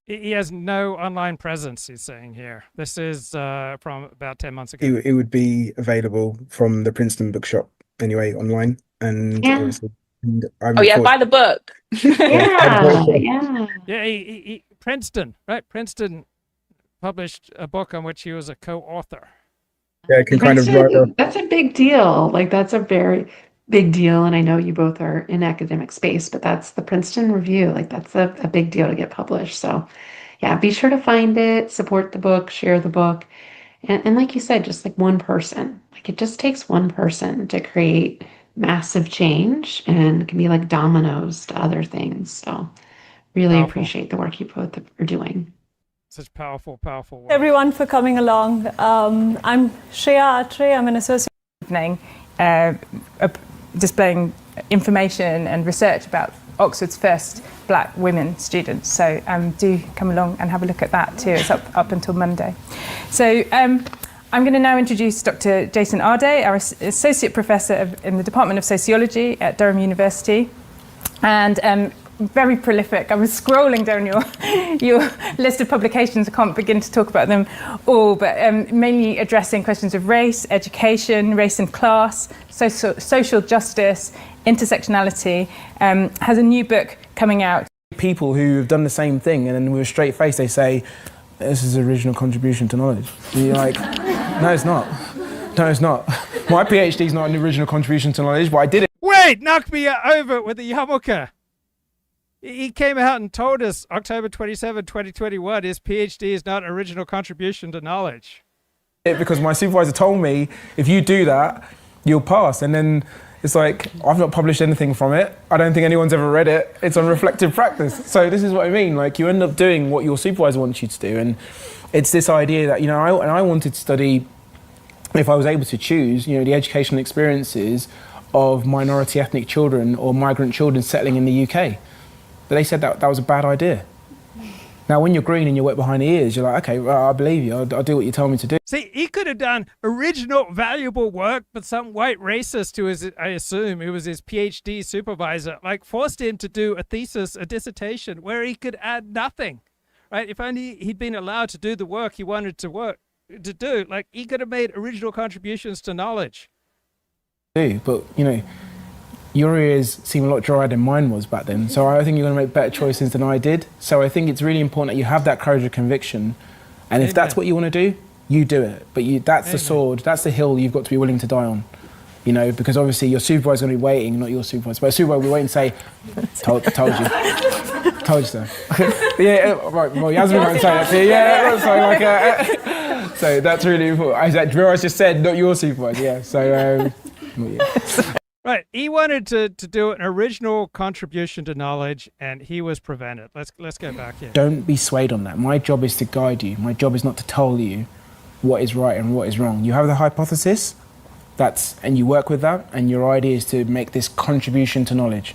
he has no online presence. He's saying here. This is from about 10 months ago. It would be available from the Princeton bookshop anyway, online, and obviously. Buy the book. Yeah. Princeton, right? Princeton published a book on which he was a co-author. Yeah, it can kind of write off. That's a big deal. Like, that's a very big deal. And I know you both are in academic space, but that's the Princeton Review. Like, that's a big deal to get published. So yeah, be sure to find it, support the book, share the book. And like you said, just like one person, like it just takes one person to create massive change, and it can be like dominoes to other things. So really appreciate the work you both are doing. Such powerful work. Everyone for coming along. I'm Shreya Arday. I'm an associate evening, displaying information and research about Oxford's first black women students. So do come along and have a look at that too. It's up until Monday. So I'm going to now introduce Dr. Jason Arday, our Associate Professor in the Department of Sociology at Durham University. And very prolific. I was scrolling down your list of publications. I can't begin to talk about them all, but mainly addressing questions of race, education, race and class, social justice, intersectionality. Has a new book coming out. People who have done the same thing, and then with a straight face they say, "This is original contribution to knowledge." And you're like, "No, it's not. No, it's not. My PhD is not an original contribution to knowledge, but I did it." Wait, knock me over with the yarmulke. He came out and told us October 27, 2021, his PhD is not an original contribution to knowledge. Because my supervisor told me, if you do that, you'll pass. And then it's like, I've not published anything from it. I don't think anyone's ever read it. It's on reflective practice. So this is what I mean. Like, you end up doing what your supervisor wants you to do. And it's this idea that, I wanted to study, if I was able to choose, the educational experiences of minority ethnic children or migrant children settling in the UK. But they said that was a bad idea. Now, when you're green and you're wet behind the ears, you're like, okay, well, I believe you. I'll do what you tell me to do. See, he could have done original, valuable work, but some white racist I assume, who was his PhD supervisor, forced him to do a thesis, a dissertation, where he could add nothing, right? If only he'd been allowed to do the work he wanted to do, he could have made original contributions to knowledge. But, your ears seem a lot drier than mine was back then. So I think you're going to make better choices than I did. So I think it's really important that you have that courage of conviction. And if that's what you want to do, you do it. But that's the sword, that's the hill you've got to be willing to die on. Because obviously your supervisor's going to be waiting, not your supervisor. But a supervisor will wait and say, told you. Told you so. Yeah, right, well, he hasn't been going to say that to you. Yeah, so that's really important. Drills just said, not your supervisor, yeah. So, yeah. Right, he wanted to do an original contribution to knowledge, and he was prevented. Let's go back here. Don't be swayed on that. My job is to guide you. My job is not to tell you what is right and what is wrong. You have the hypothesis, and you work with that, and your idea is to make this contribution to knowledge.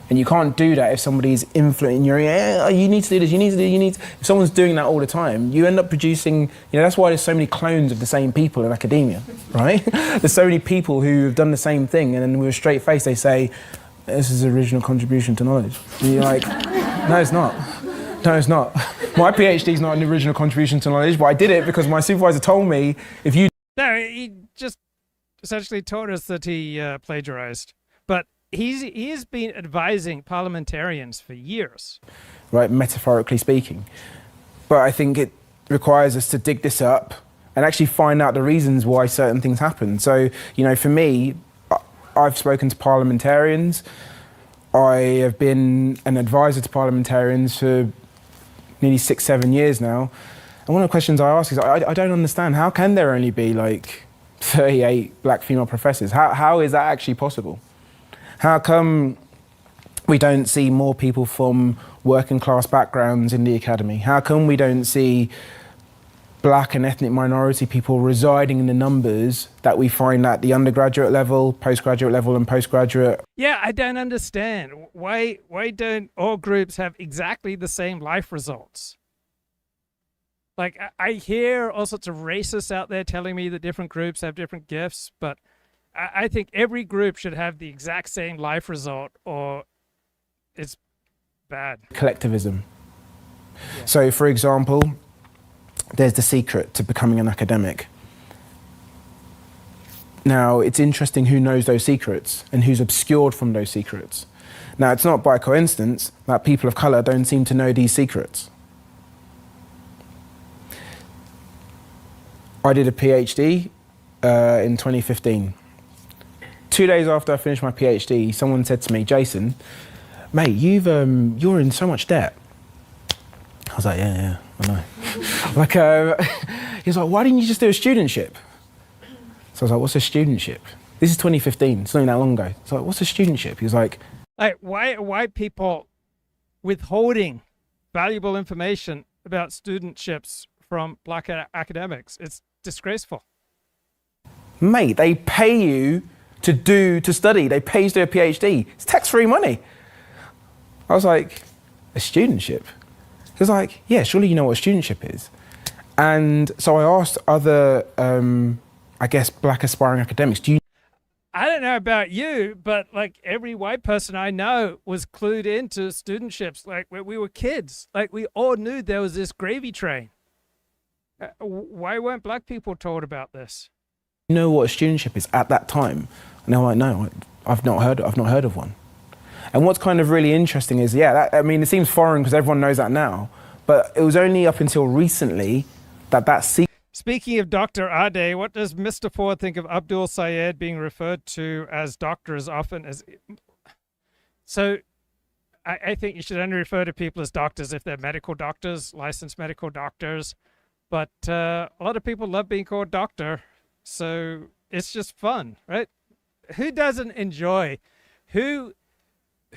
And you can't do that if somebody's influencing your you need to do this, you need to do, if someone's doing that all the time, you end up producing, that's why there's so many clones of the same people in academia, right? There's so many people who have done the same thing, and then with a straight face they say, "This is original contribution to knowledge." And you're like, "No, it's not. No, it's not. My PhD is not an original contribution to knowledge, but I did it because my supervisor told me if you..." No, he just essentially told us that he plagiarized. But he's been advising parliamentarians for years. Right, metaphorically speaking. But I think it requires us to dig this up and actually find out the reasons why certain things happen. So, for me, I've spoken to parliamentarians. I have been an advisor to parliamentarians for nearly 6-7 years now. And one of the questions I ask is, I don't understand, how can there only be 38 black female professors? How is that actually possible? How come we don't see more people from working class backgrounds in the academy? How come we don't see black and ethnic minority people residing in the numbers that we find at the undergraduate level, postgraduate level and postgraduate? Yeah, I don't understand. Why don't all groups have exactly the same life results? I hear all sorts of racists out there telling me that different groups have different gifts, but I think every group should have the exact same life result, or it's bad. Collectivism. Yeah. So, for example, there's the secret to becoming an academic. Now, it's interesting who knows those secrets and who's obscured from those secrets. Now, it's not by coincidence that people of colour don't seem to know these secrets. I did a PhD in 2015. 2 days after I finished my PhD, someone said to me, "Jason, mate, you're in so much debt." I was like, yeah, I know. He was like, "Why didn't you just do a studentship?" So I was like, "What's a studentship?" This is 2015, it's not even that long ago. So "What's a studentship?" He was like, why are white people withholding valuable information about studentships from black academics? It's disgraceful. mate, they pay you to study. They pay you to do a PhD. It's tax-free money. I was like, a studentship? He was like, yeah, surely you know what a studentship is. And so I asked other, I guess, black aspiring academics, do you? I don't know about you, but like every white person I know was clued into studentships. Like when we were kids, like we all knew there was this gravy train. Why weren't black people told about this? You know what a studentship is at that time? And they're like, no, I've not heard of one. And what's kind of really interesting is, I mean, it seems foreign because everyone knows that now, but it was only up until recently that Speaking of Dr. Arday, what does Mr. Ford think of Abdul Sayed being referred to as doctor as often as... So I think you should only refer to people as doctors if they're medical doctors, licensed medical doctors. But a lot of people love being called doctor. So it's just fun, right? Who doesn't enjoy? Who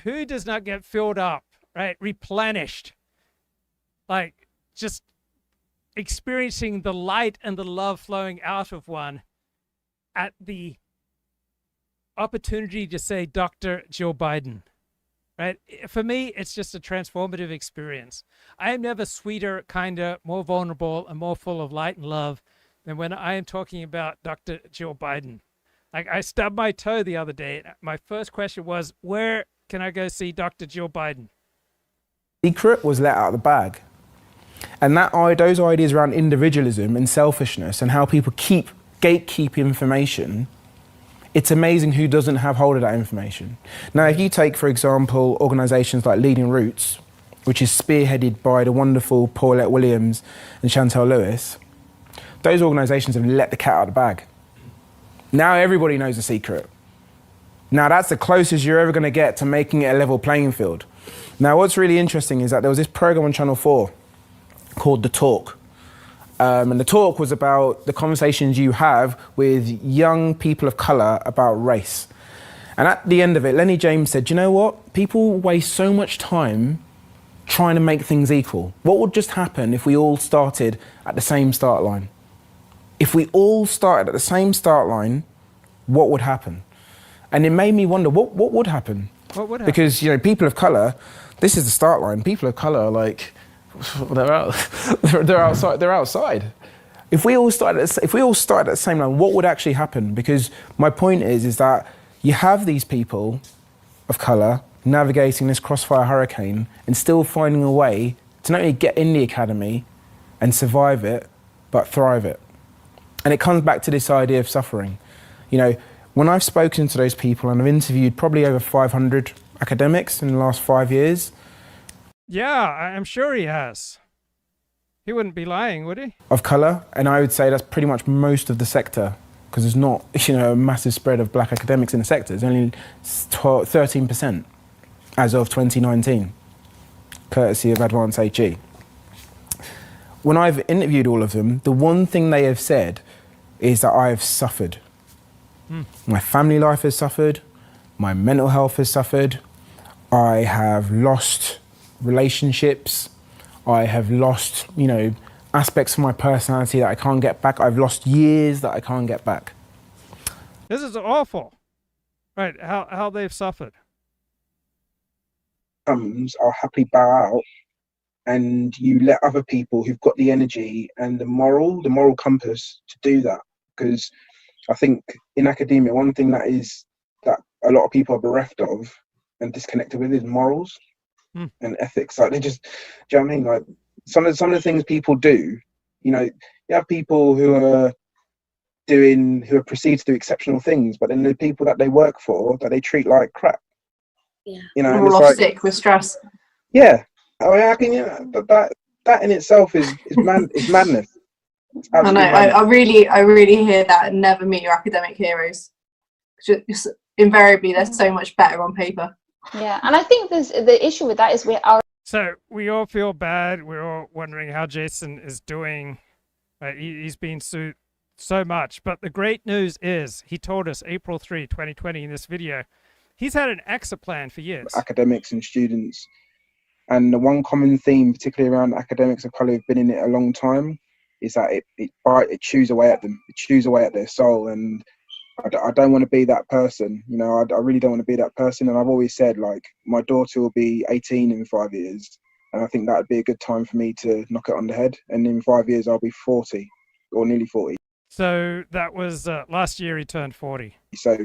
does not get filled up, right? Replenished. Like just experiencing the light and the love flowing out of one at the opportunity to say Dr. Joe Biden, right? For me, it's just a transformative experience. I am never sweeter, kinder, more vulnerable, and more full of light and love than when I am talking about Dr. Joe Biden. Like I stubbed my toe the other day. My first question was, where can I go see Dr. Joe Biden? Secret was let out of the bag. And those ideas around individualism and selfishness and how people gatekeep information, it's amazing who doesn't have hold of that information. Now, if you take, for example, organisations like Leading Roots, which is spearheaded by the wonderful Paulette Williams and Chantel Lewis, those organisations have let the cat out of the bag. Now everybody knows the secret. Now that's the closest you're ever going to get to making it a level playing field. Now what's really interesting is that there was this programme on Channel 4 called The Talk. And The Talk was about the conversations you have with young people of colour about race. And at the end of it, Lenny James said, you know what? People waste so much time trying to make things equal. What would just happen if we all started at the same start line? If we all started at the same start line, what would happen? And it made me wonder, what would happen? What would happen? Because, you know, people of colour, this is the start line. People of colour are like, they're outside. If we all started at the same line, what would actually happen? Because my point is that you have these people of colour navigating this crossfire hurricane and still finding a way to not only get in the academy and survive it, but thrive it. And it comes back to this idea of suffering. You know, when I've spoken to those people, and I've interviewed probably over 500 academics in the last 5 years. Yeah, I'm sure he has. He wouldn't be lying, would he? Of colour, and I would say that's pretty much most of the sector, because there's not, you know, a massive spread of black academics in the sector. There's only 13% as of 2019, courtesy of Advanced HE. When I've interviewed all of them, the one thing they have said is that I have suffered. My family life has suffered, my mental health has suffered, I have lost relationships, I have lost, you know, aspects of my personality that I can't get back, I've lost years that I can't get back. This is awful, right, how they've suffered. I'll happily bow out, and you let other people who've got the energy and the moral compass to do that. Because I think in academia, one thing that a lot of people are bereft of and disconnected with is morals and ethics. Like they just, do you know what I mean? Like some of the things people do, you know, you have people who are perceived to do exceptional things, but then the people that they work for that they treat like crap. Yeah. You know, we're all off sick with stress. Yeah. I mean, how can you? That in itself is madness. I know. I really hear that, and never meet your academic heroes. Just invariably, they're so much better on paper. Yeah, and I think the issue with that is So we all feel bad. We're all wondering how Jason is doing. Right? He's been sued so much, but the great news is he told us April 3, 2020 in this video. He's had an exit plan for years. Academics and students. And the one common theme, particularly around academics of colour who've been in it a long time, is that it chews away at them, it chews away at their soul. And I don't want to be that person, you know. I really don't want to be that person. And I've always said, like, my daughter will be 18 in 5 years, and I think that would be a good time for me to knock it on the head. And in 5 years, I'll be 40 or nearly 40. So that was last year he turned 40. So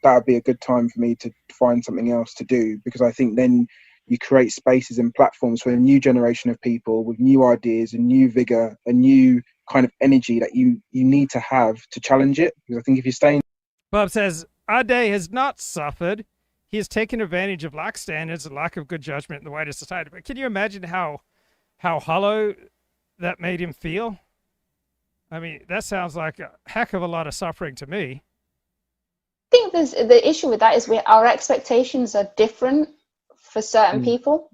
that would be a good time for me to find something else to do, because I think then you create spaces and platforms for a new generation of people with new ideas and new vigor, a new kind of energy that you need to have to challenge it. Because I think if you're staying... Bob says, Arday has not suffered. He has taken advantage of lax standards and lack of good judgment in the wider society. But can you imagine how hollow that made him feel? I mean, that sounds like a heck of a lot of suffering to me. I think the issue with that is our expectations are different for certain people.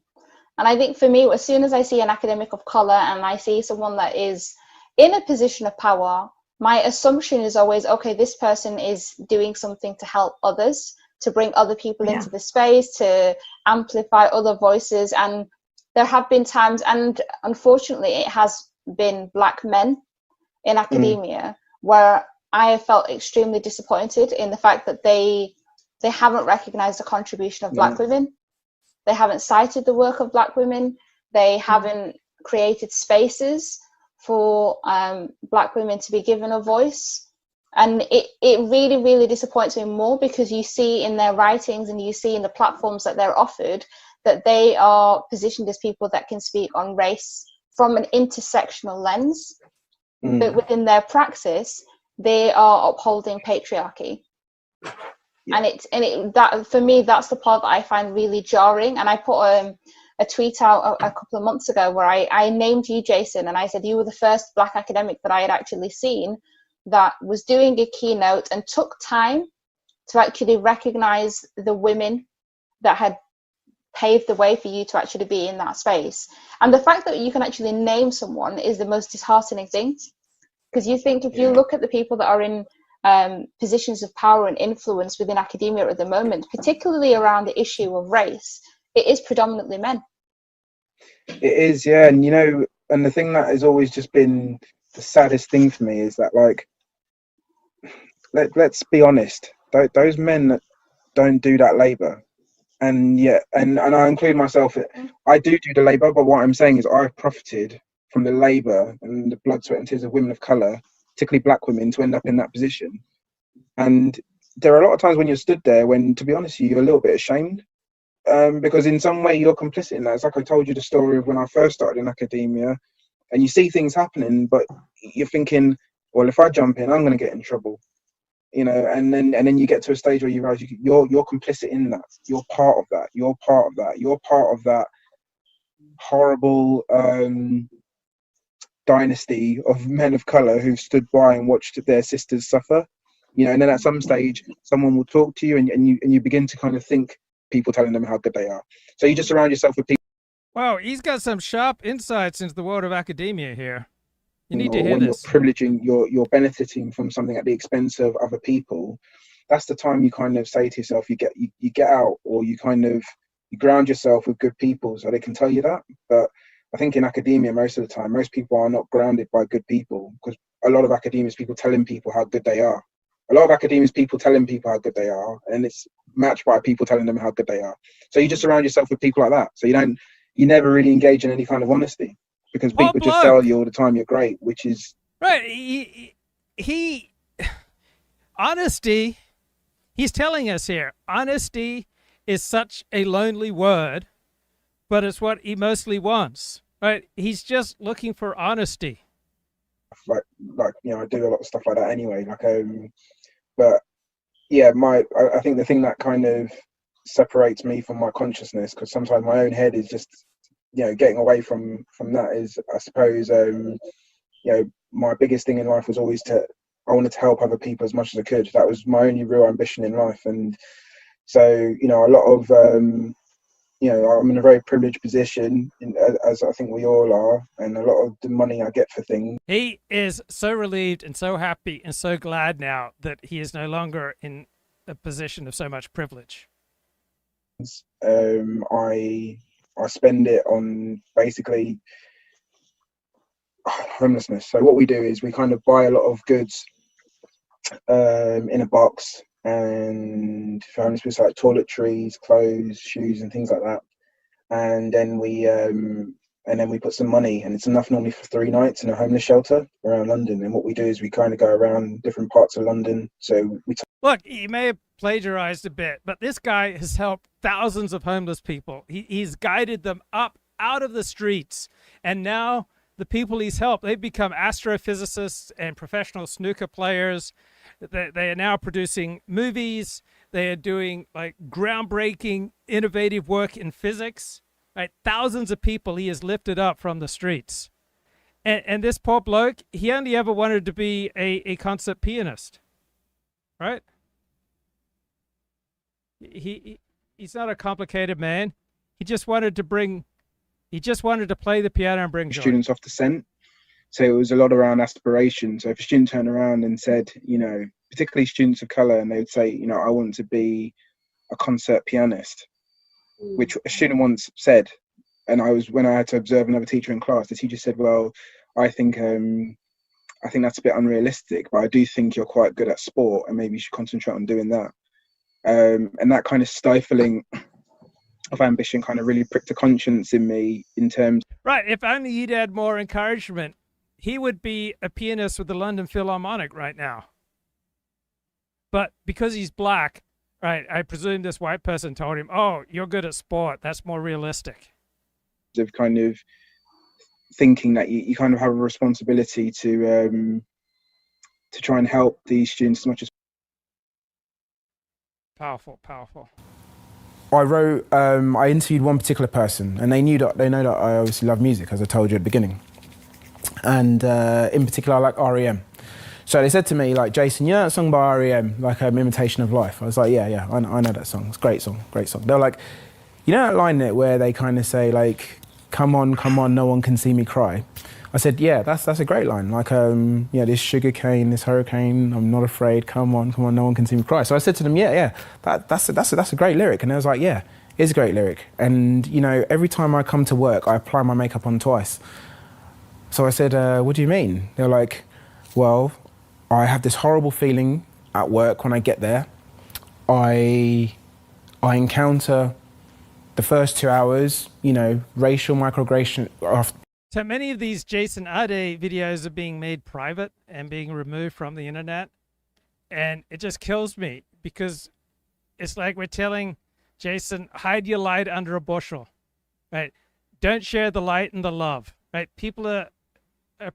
And I think for me, as soon as I see an academic of color and I see someone that is in a position of power, my assumption is always, okay, this person is doing something to help others, to bring other people into the space, to amplify other voices. And there have been times, and unfortunately it has been Black men in academia, where I have felt extremely disappointed in the fact that they haven't recognized the contribution of Black women. They haven't cited the work of Black women. They haven't created spaces for Black women to be given a voice. And it really, really disappoints me more, because you see in their writings and you see in the platforms that they're offered that they are positioned as people that can speak on race from an intersectional lens. But within their praxis, they are upholding patriarchy. And that for me, that's the part that I find really jarring. And I put a tweet out a couple of months ago where I named you, Jason, and I said you were the first Black academic that I had actually seen that was doing a keynote and took time to actually recognize the women that had paved the way for you to actually be in that space. And the fact that you can actually name someone is the most disheartening thing, because you think if you look at the people that are in positions of power and influence within academia at the moment, particularly around the issue of race, it is predominantly men. It is, yeah. And you know, and the thing that has always just been the saddest thing for me is that, like, let's be honest, those men that don't do that labor, and I include myself, I do the labor, but what I'm saying is I've profited from the labor and the blood, sweat and tears of women of color, particularly Black women, to end up in that position. And there are a lot of times when you're stood there when, to be honest with you, you're a little bit ashamed, because in some way you're complicit in that. It's like I told you the story of when I first started in academia, and you see things happening, but you're thinking, well, if I jump in, I'm going to get in trouble, you know. And then you get to a stage where you realize you're complicit in that. You're part of that. You're part of that. You're part of that horrible dynasty of men of color who've stood by and watched their sisters suffer, you know. And then at some stage, someone will talk to you, and you begin to kind of think people telling them how good they are. So you just surround yourself with people. Wow, he's got some sharp insights into the world of academia here. You need to hear when this. You're privileging, you're benefiting from something at the expense of other people. That's the time you kind of say to yourself, you get out, or you ground yourself with good people so they can tell you that. But I think in academia, most of the time, most people are not grounded by good people, because a lot of academia is people telling people how good they are. A lot of academia is people telling people how good they are, and it's matched by people telling them how good they are. So you just surround yourself with people like that. So you never really engage in any kind of honesty, because people just tell you all the time you're great, which is right. He honesty. He's telling us here, honesty is such a lonely word, but it's what he mostly wants, right? He's just looking for honesty. Like you know, I do a lot of stuff like that anyway. But yeah, I think the thing that kind of separates me from my consciousness, because sometimes my own head is just, you know, getting away from that, is, I suppose, you know, my biggest thing in life was always I wanted to help other people as much as I could. That was my only real ambition in life. And so, you know, a lot of you know, I'm in a very privileged position, as I think we all are, and a lot of the money I get for things. He is so relieved and so happy and so glad now that he is no longer in a position of so much privilege. I spend it on basically homelessness. So what we do is we kind of buy a lot of goods in a box, and for homeless people, like toiletries, clothes, shoes, and things like that. And then we put some money, and it's enough normally for 3 nights in a homeless shelter around London. And what we do is we kind of go around different parts of London. So look, he may have plagiarized a bit, but this guy has helped thousands of homeless people. He's guided them up out of the streets, and now the people he's helped, they've become astrophysicists and professional snooker players. They are now producing movies. They are doing like groundbreaking, innovative work in physics. Right, thousands of people he has lifted up from the streets. And this poor bloke, he only ever wanted to be a concert pianist, right? He's not a complicated man. He just wanted to play the piano and bring joy. Students off the scent. So it was a lot around aspiration. So if a student turned around and said, particularly students of colour, and they would say, I want to be a concert pianist, which a student once said, and when I had to observe another teacher in class, the teacher said, well, I think that's a bit unrealistic, but I do think you're quite good at sport, and maybe you should concentrate on doing that. And that kind of stifling of ambition kind of really pricked a conscience in me in terms. Right, if only he'd had more encouragement, he would be a pianist with the London Philharmonic right now. But because he's black, right, I presume this white person told him, oh, you're good at sport, that's more realistic. Of kind of thinking that you kind of have a responsibility to try and help these students as much as powerful. I interviewed one particular person, and they know that I obviously love music, as I told you at the beginning. And in particular, I like REM. So they said to me, like, Jason, you know that song by REM, like Imitation of Life? I was like, yeah, I know that song. It's a great song. They're like, you know that line in it where they kind of say, like, come on, no one can see me cry? I said, yeah, that's a great line. Like, this sugar cane, this hurricane, I'm not afraid, come on, no one can see me cry. So I said to them, yeah, that's a great lyric. And they was like, yeah, it's a great lyric. And, every time I come to work, I apply my makeup on twice. So I said, what do you mean? They're like, well, I have this horrible feeling at work when I get there. I encounter the first 2 hours, racial microaggression. So many of these Jason Arday videos are being made private and being removed from the internet. And it just kills me because it's like we're telling Jason, hide your light under a bushel, right? Don't share the light and the love, right? People are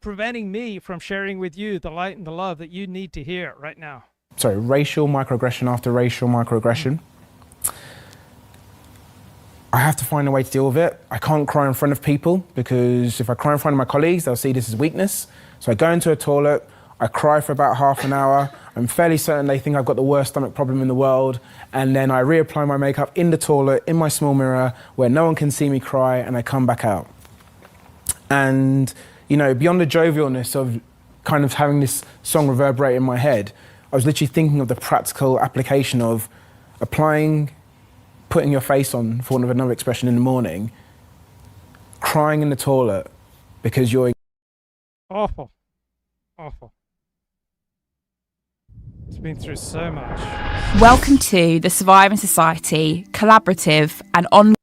preventing me from sharing with you the light and the love that you need to hear right now. Sorry, racial microaggression after racial microaggression. I have to find a way to deal with it. I can't cry in front of people because if I cry in front of my colleagues, they'll see this as weakness. So I go into a toilet, I cry for about half an hour. I'm fairly certain they think I've got the worst stomach problem in the world. And then I reapply my makeup in the toilet, in my small mirror, where no one can see me cry, and I come back out. And, beyond the jovialness of kind of having this song reverberate in my head, I was literally thinking of the practical application of putting your face on, for want of another expression, in the morning, crying in the toilet because you're... Awful. It's been through so much. Welcome to the Surviving Society collaborative and on.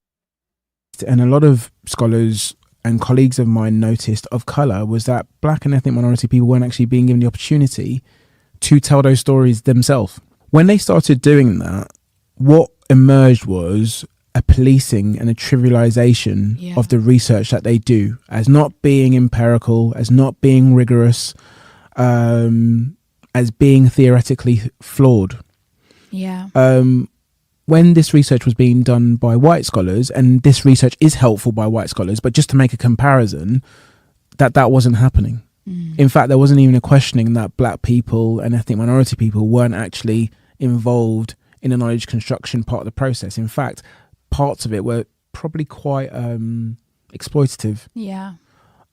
And a lot of scholars and colleagues of mine noticed of colour was that black and ethnic minority people weren't actually being given the opportunity to tell those stories themselves. When they started doing that, what emerged was a policing and a trivialization of the research that they do as not being empirical, as not being rigorous, as being theoretically flawed. Yeah. When this research was being done by white scholars, and this research is helpful by white scholars, but just to make a comparison, that wasn't happening. In fact, there wasn't even a questioning that black people and ethnic minority people weren't actually involved in the knowledge construction part of the process. In fact, parts of it were probably quite exploitative. Yeah.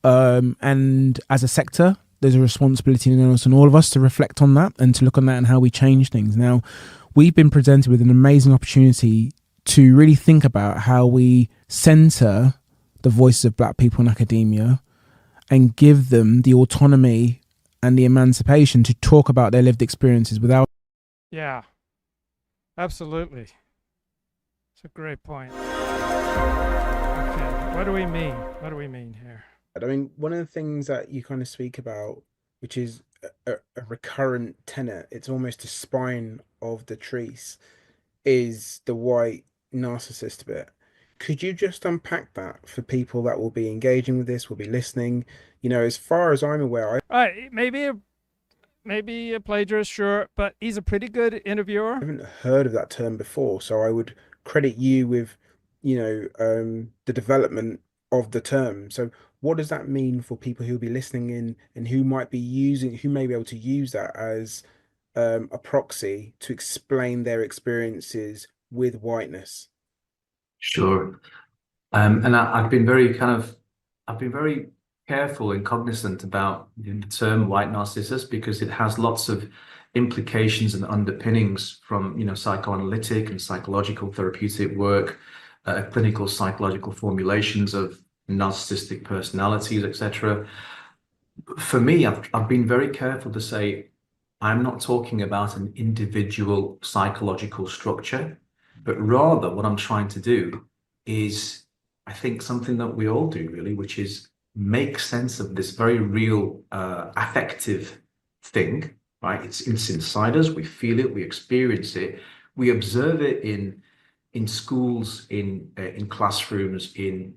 And as a sector, there's a responsibility on all of us to reflect on that and to look on that and how we change things. Now, we've been presented with an amazing opportunity to really think about how we centre the voices of black people in academia and give them the autonomy and the emancipation to talk about their lived experiences without. Yeah, absolutely. It's a great point. Okay, what do we mean? What do we mean here? I mean, one of the things that you kind of speak about, which is a recurrent tenet, it's almost a spine of the trees, is the white narcissist bit. Could you just unpack that for people that will be engaging with this, will be listening? You know, as far as I'm aware, maybe a plagiarist, sure, but he's a pretty good interviewer. I haven't heard of that term before, so I would credit you with, you know, the development of the term. So what does that mean for people who'll be listening in and who may be able to use that as a proxy to explain their experiences with whiteness? Sure. And I've been very careful and cognizant about the term white narcissist, because it has lots of implications and underpinnings from, you know, psychoanalytic and psychological therapeutic work, clinical psychological formulations of narcissistic personalities, etc. For me, I've been very careful to say I'm not talking about an individual psychological structure, but rather what I'm trying to do is, I think, something that we all do really, which is make sense of this very real affective thing, right? It's inside us. We feel it, we experience it, we observe it in schools, in classrooms, in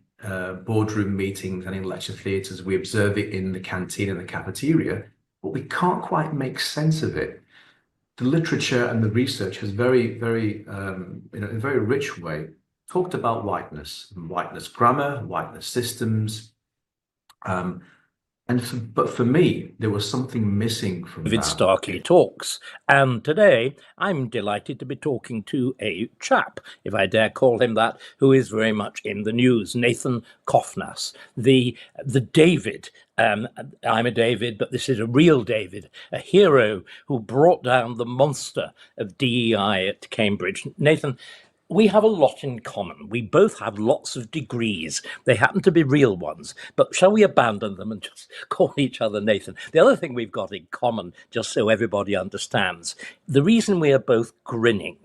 boardroom meetings, and in lecture theatres. We observe it in the canteen and the cafeteria, but we can't quite make sense of it. The literature and the research has very, very, in a very rich way, talked about whiteness, whiteness grammar, whiteness systems. But for me, there was something missing from David that. Starkey Talks, and today I'm delighted to be talking to a chap, if I dare call him that, who is very much in the news, Nathan Cofnas, the David. I'm a David, but this is a real David, a hero who brought down the monster of DEI at Cambridge. Nathan, we have a lot in common. We both have lots of degrees. They happen to be real ones, but shall we abandon them and just call each other Nathan? The other thing we've got in common, just so everybody understands, the reason we are both grinning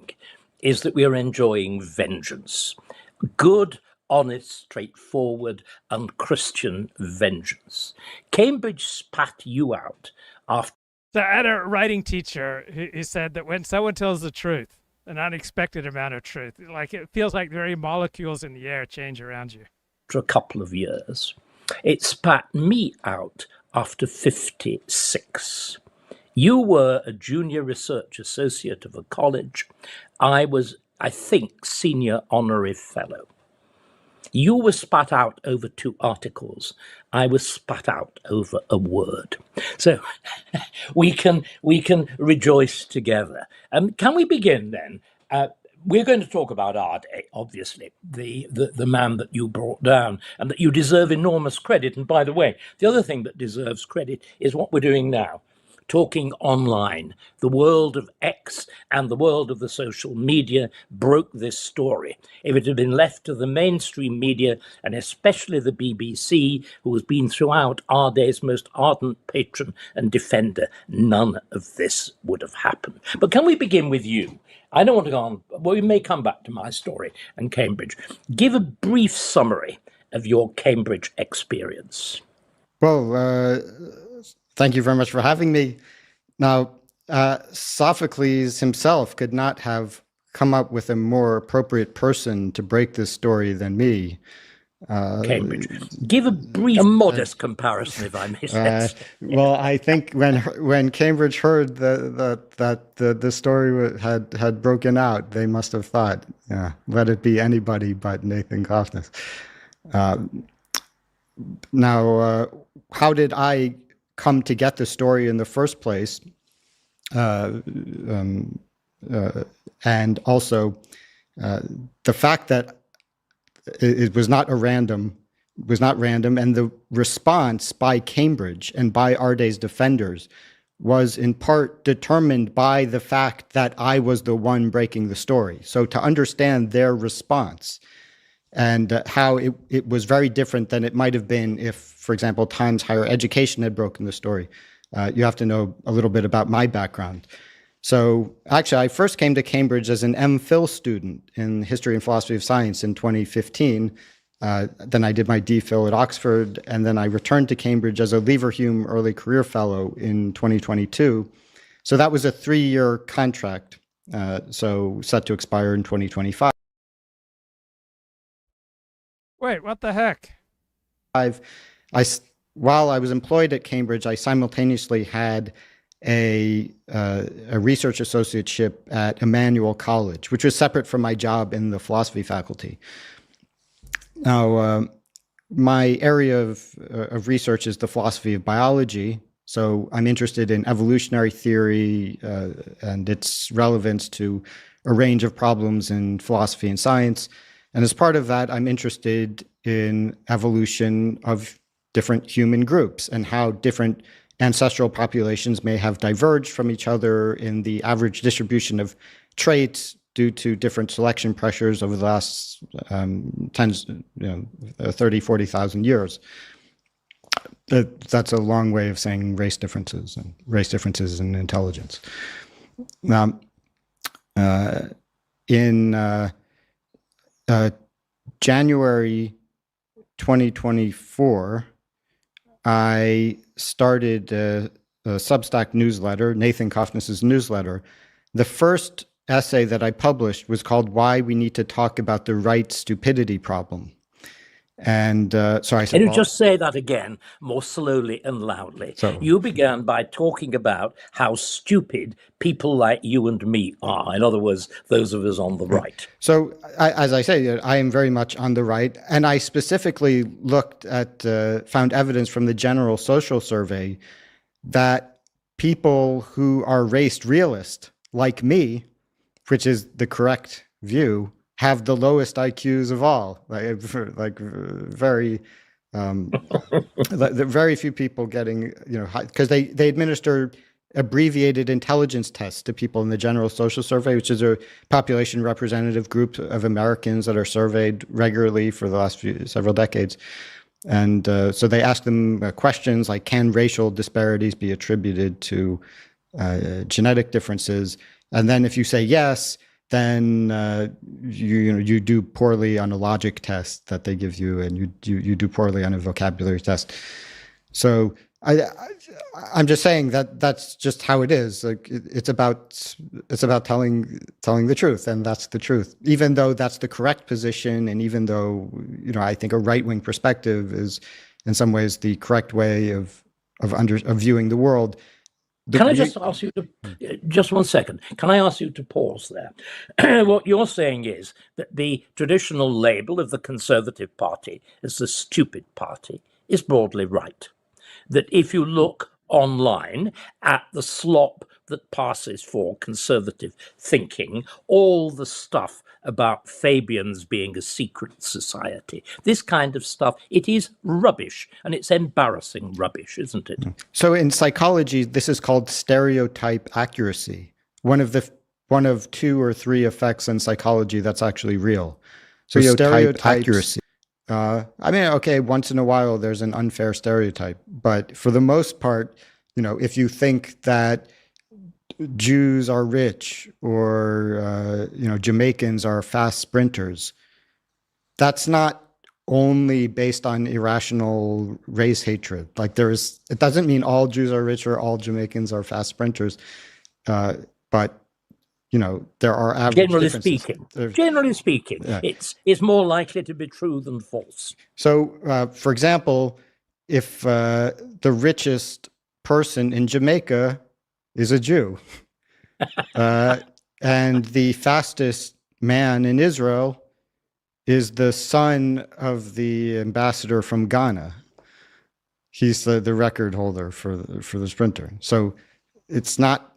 is that we are enjoying vengeance. Good, honest, straightforward, and Christian vengeance. Cambridge spat you out after... So I had a writing teacher who said that when someone tells the truth, an unexpected amount of truth, like it feels like the very molecules in the air change around you. For a couple of years. It spat me out after 56. You were a junior research associate of a college. I was, I think, senior honorary fellow. You were spat out over 2 articles. I was spat out over a word. So we can rejoice together. Can we begin then? We're going to talk about Arday, obviously, the man that you brought down and that you deserve enormous credit. And by the way, the other thing that deserves credit is what we're doing now. Talking online. The world of X and the world of the social media broke this story. If it had been left to the mainstream media, and especially the BBC, who has been throughout Arday's most ardent patron and defender, none of this would have happened. But can we begin with you? I don't want to go on, well, we may come back to my story and Cambridge. Give a brief summary of your Cambridge experience. Well, thank you very much for having me. Now, Sophocles himself could not have come up with a more appropriate person to break this story than me. Cambridge. Give a modest comparison, if I may say. Well, I think when Cambridge heard that the story had broken out, they must have thought, let it be anybody but Nathan Cofnas. Now, how did I come to get the story in the first place? And also the fact that it was not random, and the response by Cambridge and by Arday's defenders was in part determined by the fact that I was the one breaking the story. So to understand their response, and how it was very different than it might have been if, for example, Times Higher Education had broken the story. You have to know a little bit about my background. So actually, I first came to Cambridge as an MPhil student in History and Philosophy of Science in 2015. Then I did my DPhil at Oxford, and then I returned to Cambridge as a Leverhulme Early Career Fellow in 2022. So that was a 3-year contract, so set to expire in 2025. Wait, what the heck? While I was employed at Cambridge, I simultaneously had a research associateship at Emmanuel College, which was separate from my job in the philosophy faculty. Now, my area of research is the philosophy of biology. So I'm interested in evolutionary theory and its relevance to a range of problems in philosophy and science. And as part of that, I'm interested in evolution of different human groups and how different ancestral populations may have diverged from each other in the average distribution of traits due to different selection pressures over the last 30, 40,000 years. That's a long way of saying race differences in intelligence. In January 2024, I started a Substack newsletter, Nathan Cofnas' newsletter. The first essay that I published was called "Why We Need to Talk About the Right Stupidity Problem." And so I said, Can you just say that again, more slowly and loudly? So, you began by talking about how stupid people like you and me are. In other words, those of us on the right. So, as I say, I am very much on the right. And I specifically looked at, found evidence from the General Social Survey that people who are race realist, like me, which is the correct view, have the lowest IQs of all. Very few people getting, because they administer abbreviated intelligence tests to people in the General Social Survey, which is a population representative group of Americans that are surveyed regularly for the last several decades. And so they ask them questions like, can racial disparities be attributed to genetic differences? And then if you say yes, then you do poorly on a logic test that they give you, and you do poorly on a vocabulary test. So I'm just saying that that's just how it is. Like it's about telling the truth, and that's the truth. Even though that's the correct position, and even though I think a right-wing perspective is in some ways the correct way of viewing the world. Can I just ask you to, just 1 second, can I ask you to pause there? What you're saying is that the traditional label of the Conservative Party as the stupid party is broadly right. That if you look online at the slop that passes for conservative thinking, all the stuff about Fabians being a secret society, this kind of stuff, it is rubbish, and it's embarrassing rubbish, isn't it? So in psychology, this is called stereotype accuracy. One of 2 or 3 effects in psychology that's actually real. So stereotype accuracy. Okay, once in a while there's an unfair stereotype, but for the most part, if you think that Jews are rich or Jamaicans are fast sprinters, that's not only based on irrational race hatred. It doesn't mean all Jews are rich or all Jamaicans are fast sprinters, but there are average differences. Generally speaking, yeah. It's more likely to be true than false. So, for example, if the richest person in Jamaica is a Jew, and the fastest man in Israel is the son of the ambassador from Ghana, he's the record holder for the sprinter. So that's not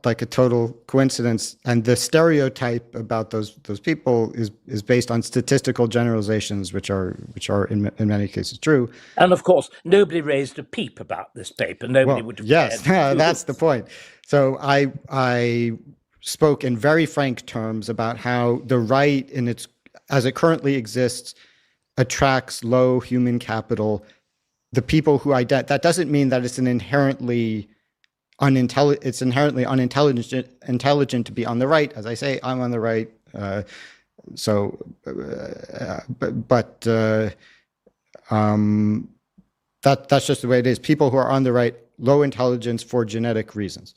like a total coincidence. And the stereotype about those people is based on statistical generalizations, which are in many cases true. And of course, nobody raised a peep about this paper. Nobody would have yes, cared. That's the point. So I spoke in very frank terms about how the right in its as it currently exists, attracts low human capital. The people who that doesn't mean that it's inherently unintelligent to be on the right. As I say, I'm on the right. That's just the way it is. People who are on the right, low intelligence for genetic reasons.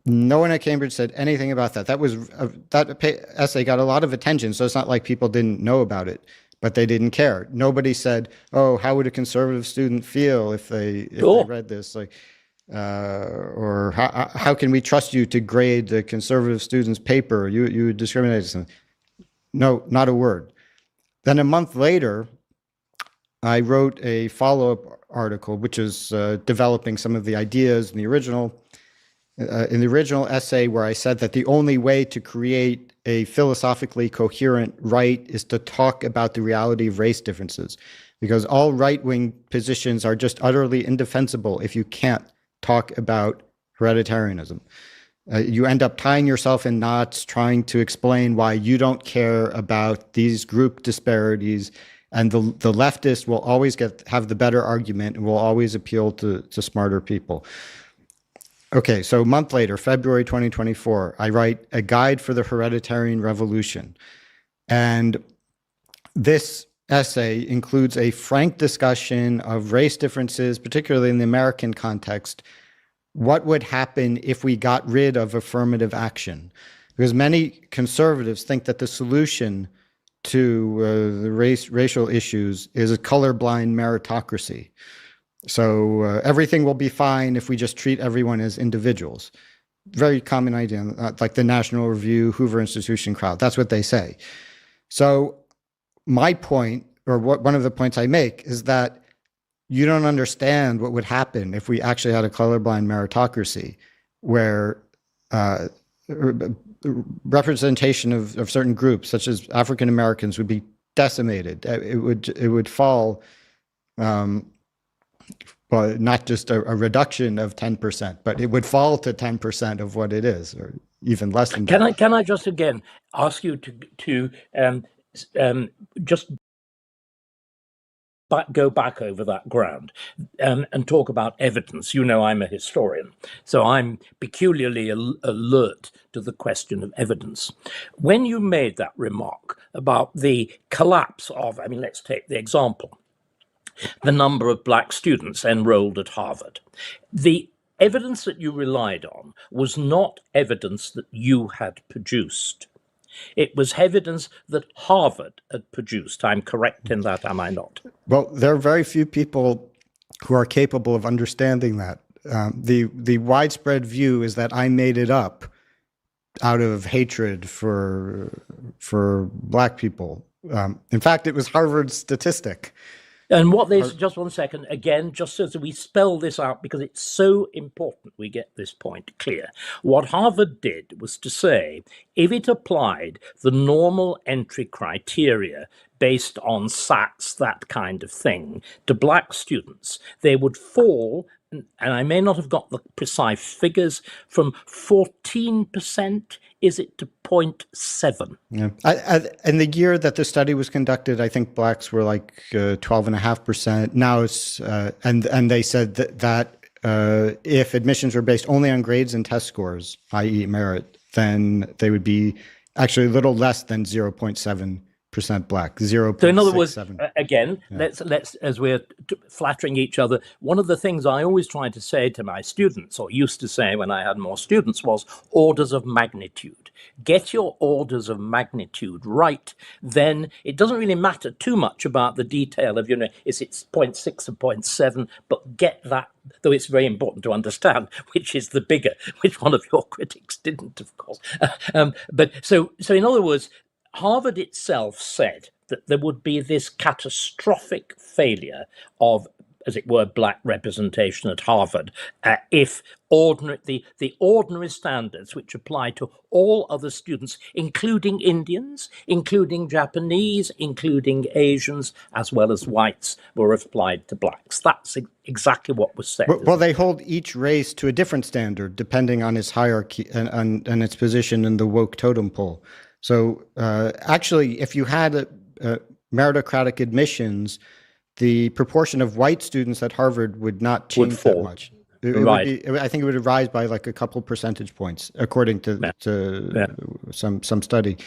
No one at Cambridge said anything about that. That essay got a lot of attention, so it's not like people didn't know about it, but they didn't care. Nobody said, "Oh, how would a conservative student feel if they read this?" Or how can we trust you to grade the conservative student's paper? You discriminate against them. No, not a word. Then a month later, I wrote a follow-up article, which is developing some of the ideas in the original essay, where I said that the only way to create a philosophically coherent right is to talk about the reality of race differences, because all right-wing positions are just utterly indefensible if you can't talk about hereditarianism. You end up tying yourself in knots trying to explain why you don't care about these group disparities, and the leftists will always have the better argument and will always appeal to smarter people. Okay, so a month later, February 2024, I write A Guide for the Hereditarian Revolution. And this essay includes a frank discussion of race differences, particularly in the American context. What would happen if we got rid of affirmative action? Because many conservatives think that the solution to the racial issues is a colorblind meritocracy. So everything will be fine if we just treat everyone as individuals. Very common idea, like the National Review, Hoover Institution crowd. That's what they say. So my point, or one of the points I make, is that you don't understand what would happen if we actually had a colorblind meritocracy, where representation of certain groups, such as African Americans, would be decimated. It would fall. But not just a reduction of 10%, but it would fall to 10% of what it is, or even less than that. Can I just again ask you to just go back over that ground and talk about evidence? You know, I'm a historian, so I'm peculiarly alert to the question of evidence. When you made that remark about the collapse of, I mean, let's take the example, the number of black students enrolled at Harvard. The evidence that you relied on was not evidence that you had produced. It was evidence that Harvard had produced. I'm correct in that, am I not? Well, there are very few people who are capable of understanding that. The widespread view is that I made it up out of hatred for black people. In fact, it was Harvard's statistic. And what this, just one second, again, just so that we spell this out, because it's so important we get this point clear. What Harvard did was to say, if it applied the normal entry criteria based on SATs, that kind of thing, to black students, they would fall, and I may not have got the precise figures, from 14%, is it, to 0.7? Yeah. In the year that the study was conducted, I think blacks were like 12.5%. Now it's, and they said that if admissions were based only on grades and test scores, i.e. merit, then they would be actually a little less than 0.7% black, 0.67. So in other words, again, yeah. let's as we're flattering each other, one of the things I always try to say to my students, or used to say when I had more students, was orders of magnitude. Get your orders of magnitude right, then it doesn't really matter too much about the detail of, is it 0.6 or 0.7, but get that, though it's very important to understand which is the bigger, which one of your critics didn't, of course. But so in other words, Harvard itself said that there would be this catastrophic failure of, as it were, black representation at Harvard if the ordinary standards which apply to all other students, including Indians, including Japanese, including Asians, as well as whites, were applied to blacks. That's exactly what was said. Well, they hold each race to a different standard depending on its hierarchy and its position in the woke totem pole. So actually, if you had meritocratic admissions, the proportion of white students at Harvard would not change that much. It would be, I think it would rise by like a couple percentage points, according to some study.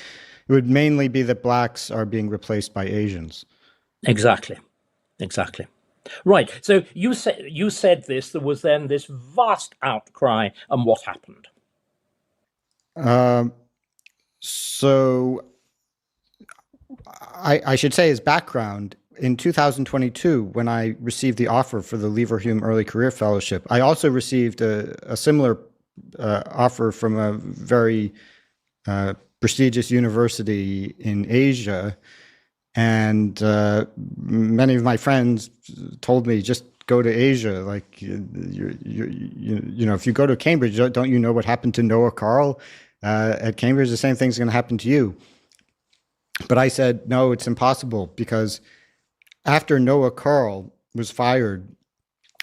It would mainly be that blacks are being replaced by Asians. Exactly. Right. So you said this. There was then this vast outcry, and what happened? So I should say as background, in 2022, when I received the offer for the Leverhulme Early Career Fellowship, I also received a similar offer from a very prestigious university in Asia. And many of my friends told me, just go to Asia. Like, you know, if you go to Cambridge, don't you know what happened to Noah Carl at Cambridge? The same thing's going to happen to you. But I said, no, it's impossible, because after Noah Carl was fired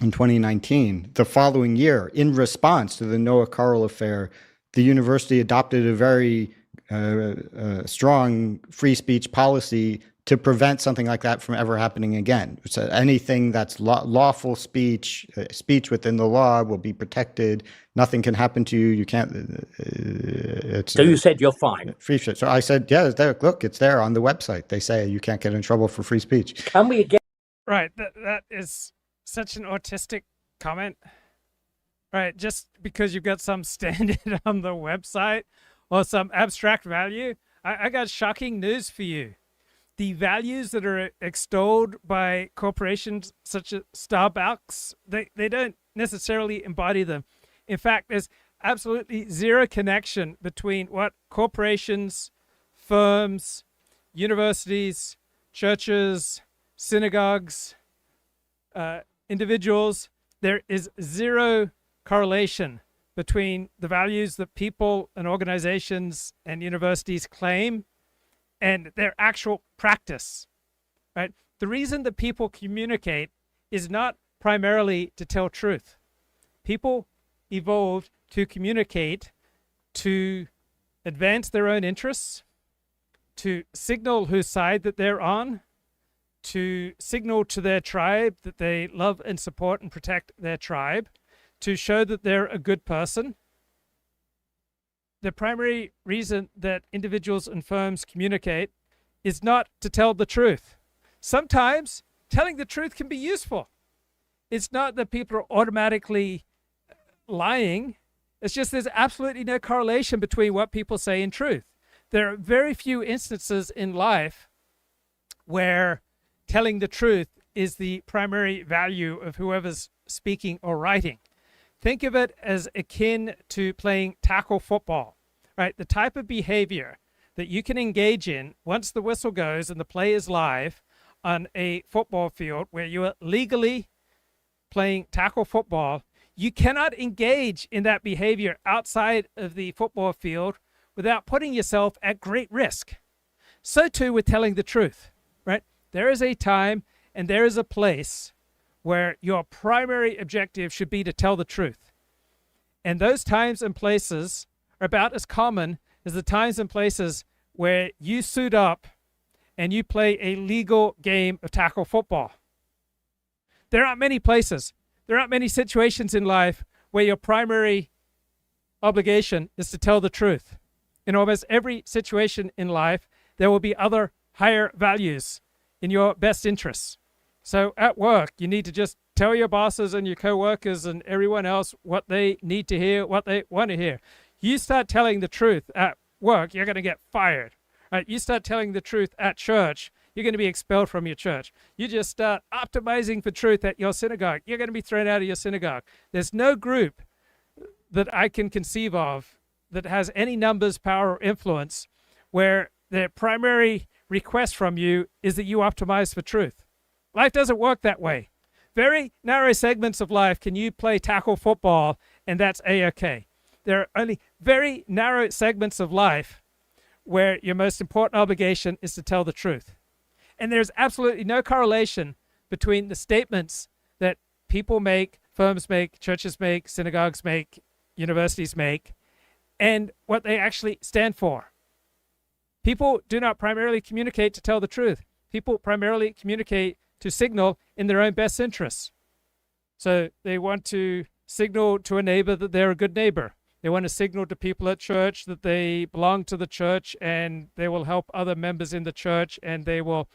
in 2019, the following year, in response to the Noah Carl affair, the university adopted a very strong free speech policy to prevent something like that from ever happening again. So anything that's lawful speech, speech within the law, will be protected. Nothing can happen to you. You can't. So you said you're fine. Free speech. So I said, yeah, there. Look, it's there on the website. They say you can't get in trouble for free speech. Can we get right? That is such an autistic comment. Right, just because you've got some standard on the website or some abstract value, I got shocking news for you. The values that are extolled by corporations such as Starbucks, they don't necessarily embody them. In fact, there's absolutely zero connection between what corporations, firms, universities, churches, synagogues, individuals. There is zero correlation between the values that people and organizations and universities claim and their actual practice, right? The reason that people communicate is not primarily to tell truth. People evolved to communicate to advance their own interests, to signal whose side that they're on, to signal to their tribe that they love and support and protect their tribe, to show that they're a good person. The primary reason that individuals and firms communicate is not to tell the truth. Sometimes telling the truth can be useful. It's not that people are automatically lying. It's just there's absolutely no correlation between what people say and truth. There are very few instances in life where telling the truth is the primary value of whoever's speaking or writing. Think of it as akin to playing tackle football, right? The type of behavior that you can engage in once the whistle goes and the play is live on a football field where you are legally playing tackle football. You cannot engage in that behavior outside of the football field without putting yourself at great risk. So too with telling the truth, right? There is a time and there is a place where your primary objective should be to tell the truth. And those times and places are about as common as the times and places where you suit up and you play a legal game of tackle football. There aren't many places, there aren't many situations in life where your primary obligation is to tell the truth. In almost every situation in life, there will be other higher values in your best interests. So at work, you need to just tell your bosses and your coworkers and everyone else what they need to hear, what they want to hear. You start telling the truth at work, you're going to get fired. Right? You start telling the truth at church, you're going to be expelled from your church. You just start optimizing for truth at your synagogue, you're going to be thrown out of your synagogue. There's no group that I can conceive of that has any numbers, power, or influence where their primary request from you is that you optimize for truth. Life doesn't work that way. Very narrow segments of life can you play tackle football and that's A-okay. There are only very narrow segments of life where your most important obligation is to tell the truth. And there's absolutely no correlation between the statements that people make, firms make, churches make, synagogues make, universities make, and what they actually stand for. People do not primarily communicate to tell the truth. People primarily communicate to signal in their own best interests. So they want to signal to a neighbor that they're a good neighbor. They want to signal to people at church that they belong to the church and they will help other members in the church, and they will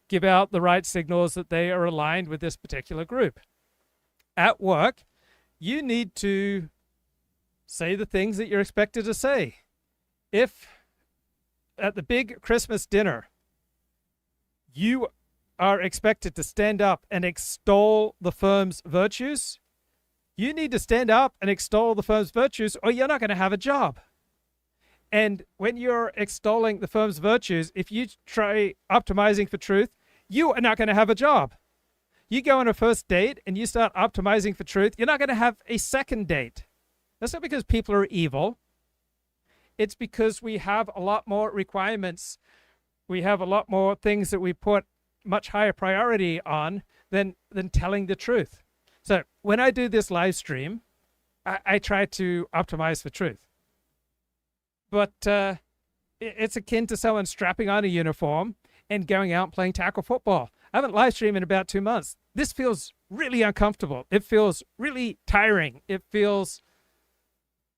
give out the right signals that they are aligned with this particular group. At work, you need to say the things that you're expected to say. If at the big Christmas dinner, you are expected to stand up and extol the firm's virtues, you need to stand up and extol the firm's virtues, or you're not going to have a job. And when you're extolling the firm's virtues, if you try optimizing for truth, you are not going to have a job. You go on a first date and you start optimizing for truth, you're not going to have a second date. That's not because people are evil. It's because we have a lot more requirements. We have a lot more things that we put much higher priority on than telling the truth. So when I do this live stream, I try to optimize for truth. But it's akin to someone strapping on a uniform and going out and playing tackle football. I haven't live streamed in about 2 months. This feels really uncomfortable. It feels really tiring. It feels,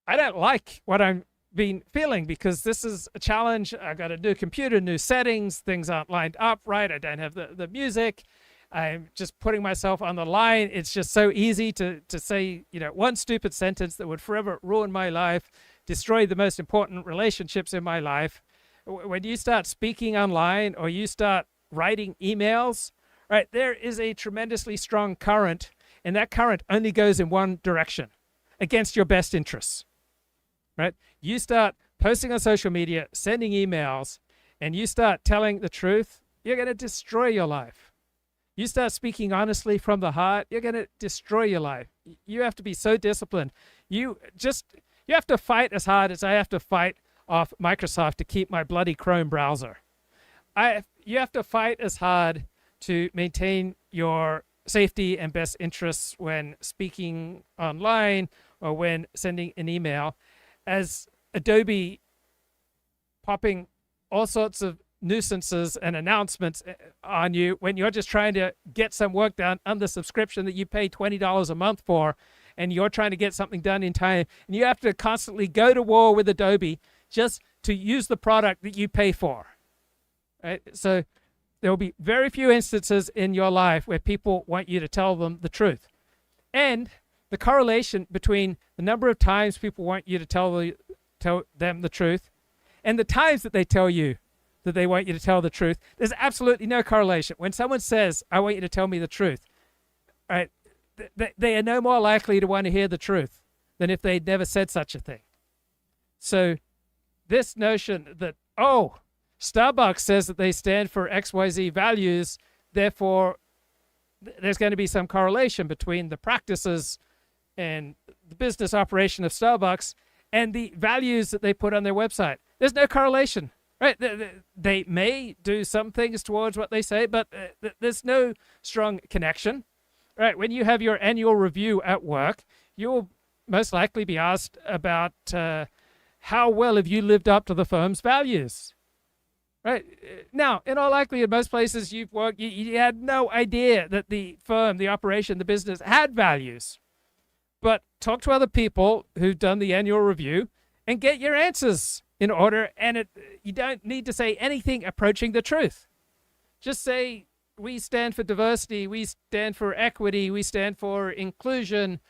I don't like what I'm been feeling, because this is a challenge. I got a new computer, new settings, things aren't lined up right. I don't have the music. I'm just putting myself on the line. It's just so easy to say, one stupid sentence that would forever ruin my life, destroy the most important relationships in my life. When you start speaking online or you start writing emails, right, there is a tremendously strong current, and that current only goes in one direction, against your best interests, right? You start posting on social media, sending emails, and you start telling the truth, you're going to destroy your life. You start speaking honestly from the heart, you're going to destroy your life. You have to be so disciplined. You have to fight as hard as I have to fight off Microsoft to keep my bloody Chrome browser. You have to fight as hard to maintain your safety and best interests when speaking online or when sending an email, as Adobe popping all sorts of nuisances and announcements on you when you're just trying to get some work done on the subscription that you pay $20 a month for, and you're trying to get something done in time, and you have to constantly go to war with Adobe just to use the product that you pay for, right? So there will be very few instances in your life where people want you to tell them the truth. And the correlation between the number of times people want you to tell them the truth and the times that they tell you that they want you to tell the truth, there's absolutely no correlation. When someone says, I want you to tell me the truth, right, they are no more likely to want to hear the truth than if they'd never said such a thing. So this notion that, Starbucks says that they stand for XYZ values, therefore there's going to be some correlation between the practices and the business operation of Starbucks and the values that they put on their website. There's no correlation, right? They may do some things towards what they say, but there's no strong connection, right? When you have your annual review at work, you'll most likely be asked about how well have you lived up to the firm's values, right? Now, in all likelihood, most places you've worked, you had no idea that the firm, the operation, the business had values. But talk to other people who've done the annual review and get your answers in order. And you don't need to say anything approaching the truth. Just say, we stand for diversity, we stand for equity, we stand for inclusion,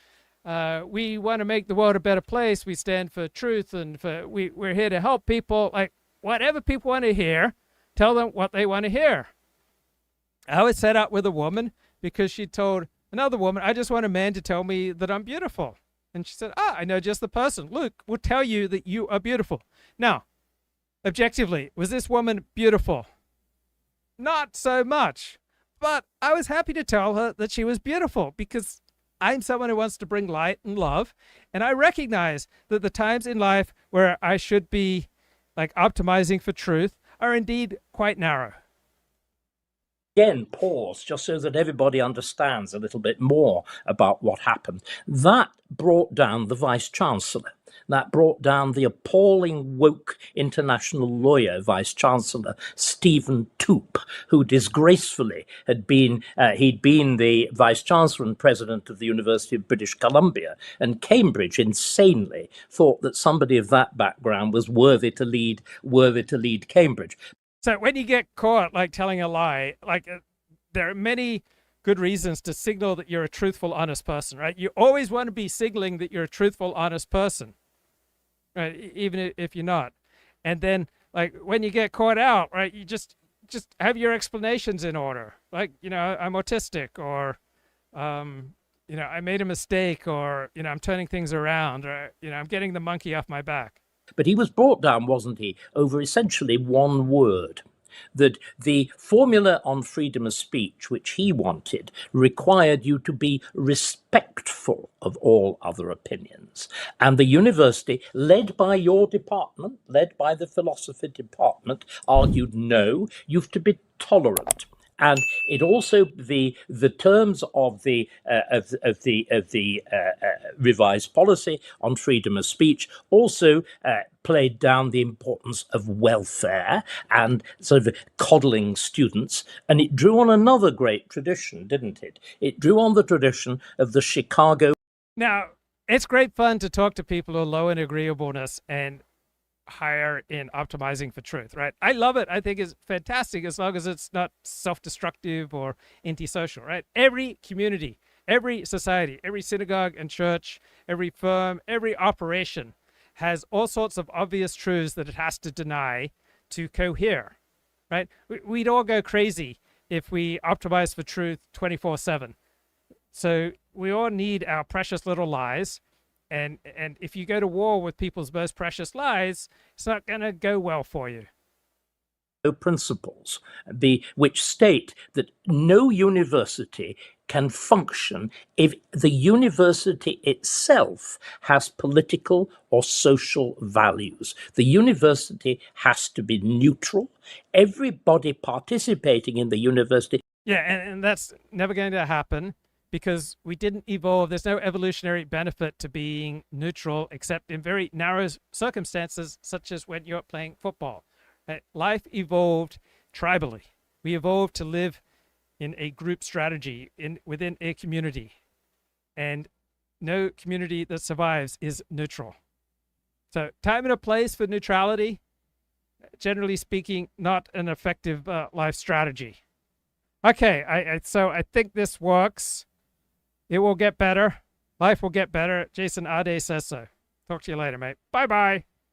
we want to make the world a better place, we stand for truth, and we're here to help people. Like, whatever people want to hear, tell them what they want to hear. I was set up with a woman because she told another woman, I just want a man to tell me that I'm beautiful. And she said, I know just the person. Luke will tell you that you are beautiful. Now, objectively, was this woman beautiful? Not so much. But I was happy to tell her that she was beautiful because I'm someone who wants to bring light and love. And I recognize that the times in life where I should be optimizing for truth are indeed quite narrow. Again, pause just so that everybody understands a little bit more about what happened. That brought down the Vice-Chancellor. That brought down the appalling woke international lawyer, Vice-Chancellor Stephen Toop, who disgracefully he'd been the Vice-Chancellor and President of the University of British Columbia, and Cambridge insanely thought that somebody of that background was worthy to lead Cambridge. So when you get caught like telling a lie, there are many good reasons to signal that you're a truthful, honest person, right? You always want to be signaling that you're a truthful, honest person, right? Even if you're not. And then, like, when you get caught out, right, you just have your explanations in order. Like, I'm autistic, or, I made a mistake, or, I'm turning things around, or, I'm getting the monkey off my back. But he was brought down, wasn't he, over essentially one word. That the formula on freedom of speech, which he wanted, required you to be respectful of all other opinions. And the university, led by your department, led by the philosophy department, argued, no, you've to be tolerant. And it also the terms of the revised policy on freedom of speech also played down the importance of welfare and sort of coddling students, and it drew on another great tradition, didn't it? It drew on the tradition of the Chicago. Now, it's great fun to talk to people who are low in agreeableness and higher in optimizing for truth, right? I love it. I think it's fantastic as long as it's not self-destructive or antisocial, right? Every community, every society, every synagogue and church, every firm, every operation has all sorts of obvious truths that it has to deny to cohere, right? We'd all go crazy if we optimize for truth 24/7. So we all need our precious little lies. And if you go to war with people's most precious lies, it's not going to go well for you. Principles, which state that no university can function if the university itself has political or social values. The university has to be neutral. Everybody participating in the university. Yeah, and that's never going to happen, because we didn't evolve. There's no evolutionary benefit to being neutral, except in very narrow circumstances, such as when you're playing football. Life evolved tribally. We evolved to live in a group strategy within a community. And no community that survives is neutral. So time and a place for neutrality, generally speaking, not an effective life strategy. Okay, so I think this works. It will get better. Life will get better. Jason Arday says so. Talk to you later, mate. Bye-bye.